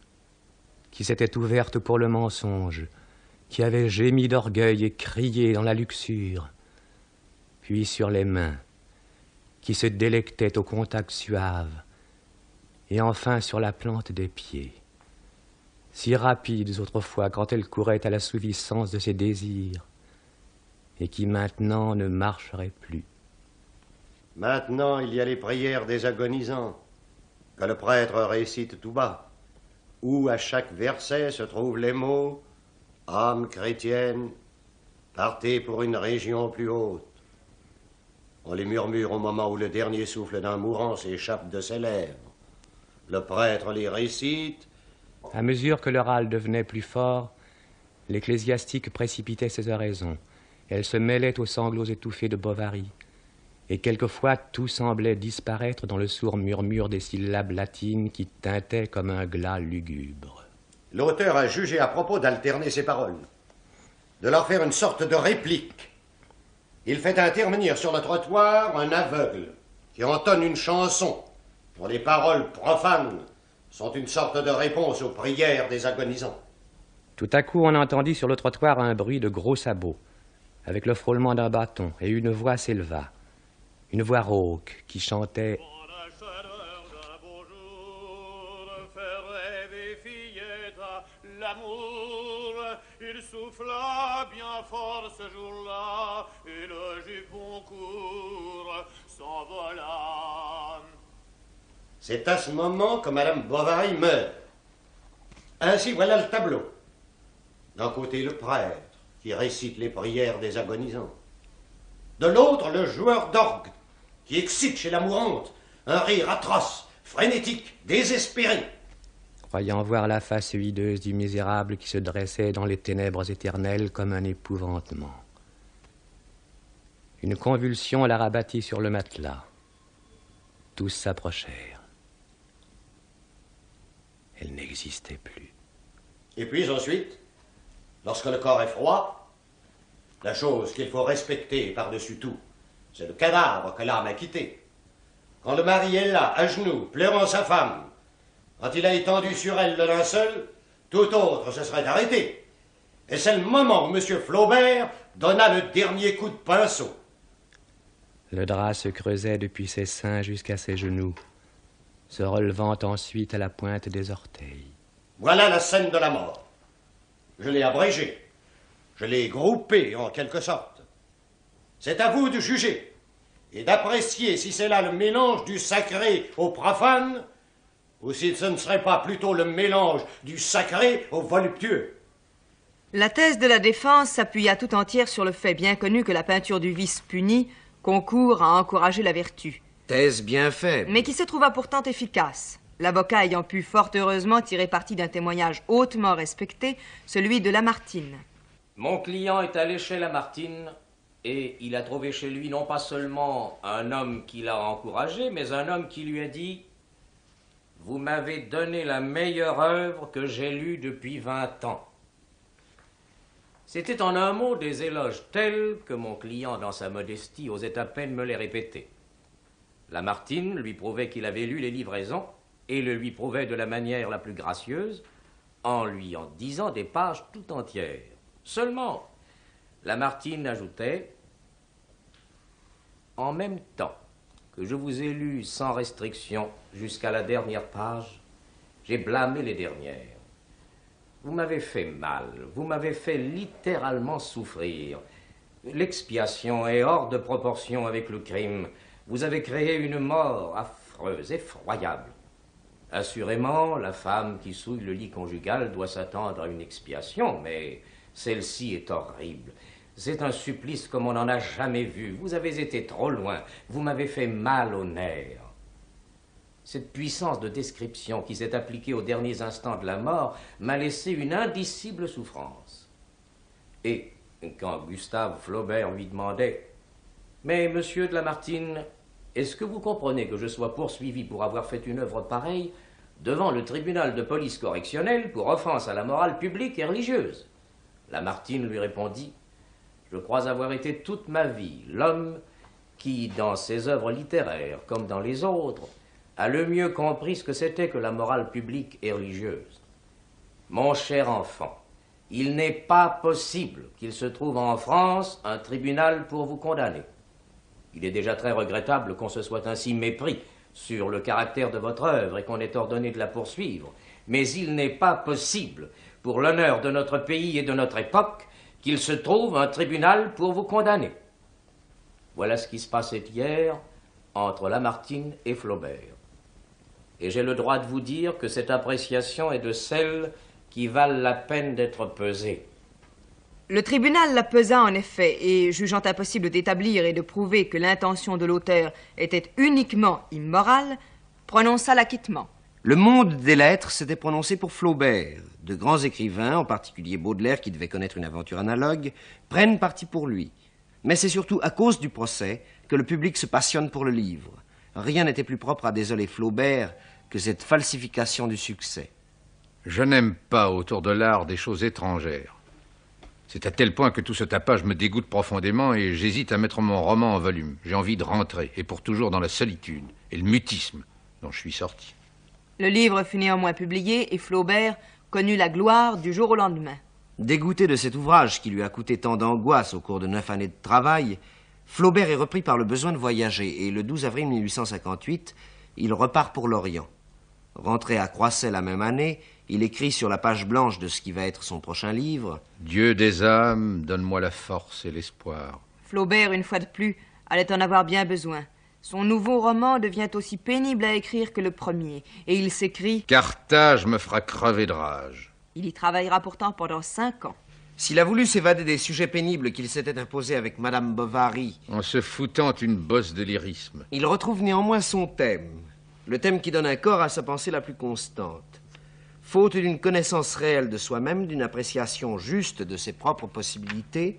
qui s'était ouverte pour le mensonge, qui avait gémi d'orgueil et crié dans la luxure, puis sur les mains, qui se délectaient au contact suave, et enfin sur la plante des pieds, si rapides autrefois quand elle courait à l'assouvissance de ses désirs, et qui maintenant ne marcheraient plus. Maintenant, il y a les prières des agonisants. que le prêtre récite tout bas, où à chaque verset se trouvent les mots « âme chrétienne, partez pour une région plus haute ». On les murmure au moment où le dernier souffle d'un mourant s'échappe de ses lèvres. Le prêtre les récite. À mesure que le râle devenait plus fort, l'ecclésiastique précipitait ses oraisons. Elle se mêlait aux sanglots étouffés de Bovary. Et quelquefois tout semblait disparaître dans le sourd murmure des syllabes latines qui tintaient comme un glas lugubre. L'auteur a jugé à propos d'alterner ses paroles, de leur faire une sorte de réplique. Il fait intervenir sur le trottoir un aveugle qui entonne une chanson dont les paroles profanes sont une sorte de réponse aux prières des agonisants. Tout à coup, on entendit sur le trottoir un bruit de gros sabots, avec le frôlement d'un bâton, et une voix s'éleva, une voix rauque qui chantait « L'amour, il souffla bien fort ce jour-là, et le Juponcourt s'envola. » C'est à ce moment que Madame Bovary meurt. Ainsi, voilà le tableau. D'un côté, le prêtre, qui récite les prières des agonisants. De l'autre, le joueur d'orgue, qui excite chez la mourante un rire atroce, frénétique, désespéré. Croyant voir la face hideuse du misérable qui se dressait dans les ténèbres éternelles comme un épouvantement. Une convulsion la rabattit sur le matelas. Tous s'approchèrent. Elle n'existait plus. Et puis ensuite, lorsque le corps est froid, la chose qu'il faut respecter par-dessus tout, c'est le cadavre que l'âme a quitté. Quand le mari est là, à genoux, pleurant sa femme, quand il a étendu sur elle le linceul, tout autre se serait arrêté. Et c'est le moment où M. Flaubert donna le dernier coup de pinceau. Le drap se creusait depuis ses seins jusqu'à ses genoux, se relevant ensuite à la pointe des orteils. Voilà la scène de la mort. Je l'ai abrégée. Je l'ai groupée, en quelque sorte. C'est à vous de juger et d'apprécier si c'est là le mélange du sacré au profane ou si ce ne serait pas plutôt le mélange du sacré au voluptueux. La thèse de la défense s'appuya tout entière sur le fait bien connu que la peinture du vice puni concourt à encourager la vertu. Thèse bien faible. Mais qui se trouva pourtant efficace, l'avocat ayant pu fort heureusement tirer parti d'un témoignage hautement respecté, celui de Lamartine. Mon client est allé chez Lamartine et il a trouvé chez lui non pas seulement un homme qui l'a encouragé, mais un homme qui lui a dit « Vous m'avez donné la meilleure œuvre que j'ai lue depuis 20 ans. » C'était en un mot des éloges tels que mon client, dans sa modestie, osait à peine me les répéter. Lamartine lui prouvait qu'il avait lu les livraisons et le lui prouvait de la manière la plus gracieuse en lui en disant des pages tout entières. Seulement, Lamartine ajoutait « En même temps que je vous ai lu sans restriction jusqu'à la dernière page, j'ai blâmé les dernières. Vous m'avez fait mal, vous m'avez fait littéralement souffrir. L'expiation est hors de proportion avec le crime. Vous avez créé une mort affreuse, effroyable. Assurément, la femme qui souille le lit conjugal doit s'attendre à une expiation, mais celle-ci est horrible. C'est un supplice comme on n'en a jamais vu. Vous avez été trop loin. Vous m'avez fait mal aux nerfs. Cette puissance de description qui s'est appliquée aux derniers instants de la mort m'a laissé une indicible souffrance. Et quand Gustave Flaubert lui demandait « Mais, monsieur de Lamartine, est-ce que vous comprenez que je sois poursuivi pour avoir fait une œuvre pareille devant le tribunal de police correctionnelle pour offense à la morale publique et religieuse ?» Lamartine lui répondit « Je crois avoir été toute ma vie l'homme qui, dans ses œuvres littéraires comme dans les autres, a le mieux compris ce que c'était que la morale publique et religieuse. Mon cher enfant, il n'est pas possible qu'il se trouve en France un tribunal pour vous condamner. Il est déjà très regrettable qu'on se soit ainsi mépris sur le caractère de votre œuvre et qu'on ait ordonné de la poursuivre. Mais il n'est pas possible, pour l'honneur de notre pays et de notre époque, qu'il se trouve un tribunal pour vous condamner. » Voilà ce qui se passait hier entre Lamartine et Flaubert. et j'ai le droit de vous dire que cette appréciation est de celles qui valent la peine d'être pesées. Le tribunal la pesa en effet, et jugeant impossible d'établir et de prouver que l'intention de l'auteur était uniquement immorale, prononça l'acquittement. Le monde des lettres s'était prononcé pour Flaubert. De grands écrivains, en particulier Baudelaire, qui devait connaître une aventure analogue, prennent parti pour lui. Mais c'est surtout à cause du procès que le public se passionne pour le livre. Rien n'était plus propre à désoler Flaubert que cette falsification du succès. Je n'aime pas, autour de l'art, des choses étrangères. C'est à tel point que tout ce tapage me dégoûte profondément et j'hésite à mettre mon roman en volume. J'ai envie de rentrer, et pour toujours dans la solitude et le mutisme dont je suis sorti. Le livre fut néanmoins publié et Flaubert connut la gloire du jour au lendemain. Dégoûté de cet ouvrage qui lui a coûté tant d'angoisse au cours de 9 années de travail, Flaubert est repris par le besoin de voyager et le 12 avril 1858, il repart pour l'Orient. Rentré à Croisset la même année, il écrit sur la page blanche de ce qui va être son prochain livre « Dieu des âmes, donne-moi la force et l'espoir. » Flaubert, une fois de plus, allait en avoir bien besoin. Son nouveau roman devient aussi pénible à écrire que le premier, et il s'écrie « Carthage me fera crever de rage. » Il y travaillera pourtant pendant 5 ans. S'il a voulu s'évader des sujets pénibles qu'il s'était imposés avec Madame Bovary, en se foutant une bosse de lyrisme, il retrouve néanmoins son thème, le thème qui donne un corps à sa pensée la plus constante. Faute d'une connaissance réelle de soi-même, d'une appréciation juste de ses propres possibilités,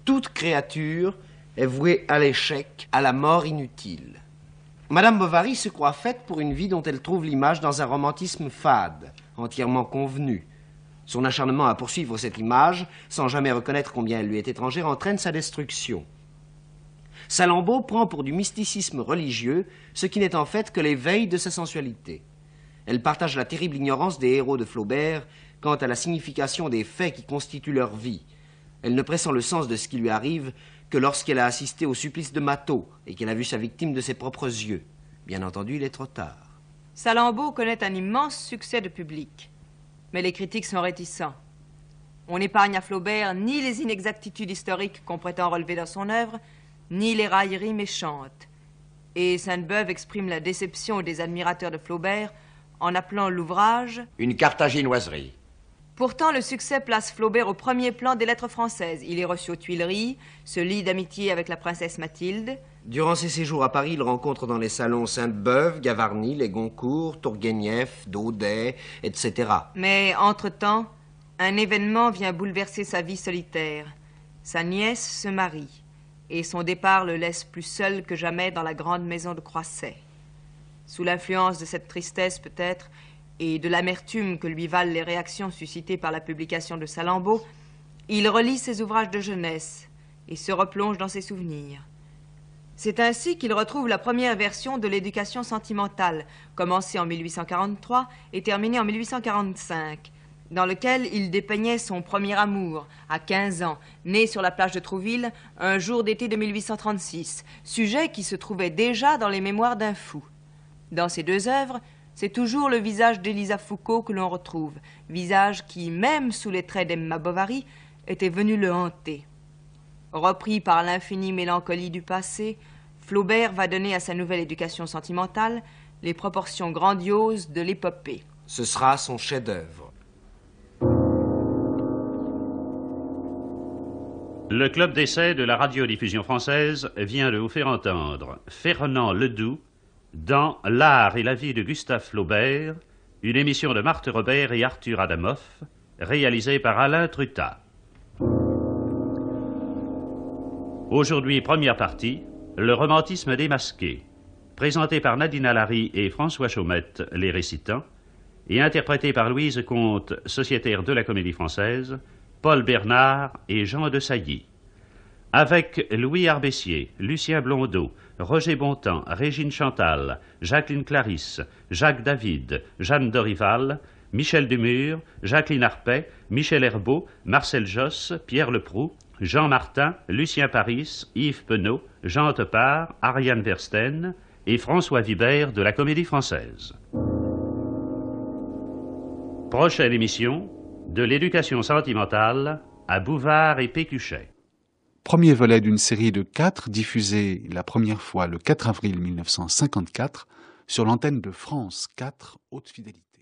toute créature est vouée à l'échec, à la mort inutile. Madame Bovary se croit faite pour une vie dont elle trouve l'image dans un romantisme fade, entièrement convenu. Son acharnement à poursuivre cette image, sans jamais reconnaître combien elle lui est étrangère, entraîne sa destruction. Salammbô prend pour du mysticisme religieux ce qui n'est en fait que l'éveil de sa sensualité. Elle partage la terrible ignorance des héros de Flaubert quant à la signification des faits qui constituent leur vie. Elle ne pressent le sens de ce qui lui arrive que lorsqu'elle a assisté au supplice de Mathot et qu'elle a vu sa victime de ses propres yeux. Bien entendu, il est trop tard. Salammbô connaît un immense succès de public, mais les critiques sont réticents. On n'épargne à Flaubert ni les inexactitudes historiques qu'on prétend relever dans son œuvre, ni les railleries méchantes. Et Sainte-Beuve exprime la déception des admirateurs de Flaubert en appelant l'ouvrage « Une carthaginoiserie ». Pourtant, le succès place Flaubert au premier plan des lettres françaises. Il est reçu aux Tuileries, se lie d'amitié avec la princesse Mathilde. Durant ses séjours à Paris, il rencontre dans les salons Sainte-Beuve, Gavarni, les Goncourt, Tourguenieff, Daudet, etc. Mais, entre-temps, un événement vient bouleverser sa vie solitaire. Sa nièce se marie, et son départ le laisse plus seul que jamais dans la grande maison de Croisset. Sous l'influence de cette tristesse, peut-être, et de l'amertume que lui valent les réactions suscitées par la publication de Salammbô, il relit ses ouvrages de jeunesse et se replonge dans ses souvenirs. C'est ainsi qu'il retrouve la première version de l'éducation sentimentale, commencée en 1843 et terminée en 1845, dans lequel il dépeignait son premier amour, à 15 ans, né sur la plage de Trouville, un jour d'été de 1836, sujet qui se trouvait déjà dans les mémoires d'un fou. Dans ces deux œuvres, c'est toujours le visage d'Élisa Foucault que l'on retrouve, visage qui, même sous les traits d'Emma Bovary, était venu le hanter. Repris par l'infinie mélancolie du passé, Flaubert va donner à sa nouvelle éducation sentimentale les proportions grandioses de l'épopée. Ce sera son chef-d'œuvre. Le club d'essai de la radiodiffusion française vient de vous faire entendre Fernand Ledoux dans L'art et la vie de Gustave Flaubert, une émission de Marthe Robert et Arthur Adamoff, réalisée par Alain Trutat. Aujourd'hui, première partie, le romantisme démasqué, présenté par Nadine Alary et François Chaumette, les récitants, et interprété par Louise Comte, sociétaire de la Comédie Française, Paul Bernard et Jean de Sailly. Avec Louis Arbessier, Lucien Blondeau, Roger Bontemps, Régine Chantal, Jacqueline Clarisse, Jacques David, Jeanne Dorival, Michel Dumur, Jacqueline Arpet, Michel Herbeau, Marcel Josse, Pierre Leproux, Jean Martin, Lucien Paris, Yves Penaud, Jean Topard, Ariane Versten et François Vibert de la Comédie Française. Prochaine émission, de l'éducation sentimentale à Bouvard et Pécuchet. Premier volet d'une série de 4 diffusée la première fois le 4 avril 1954 sur l'antenne de France 4 Haute Fidélité.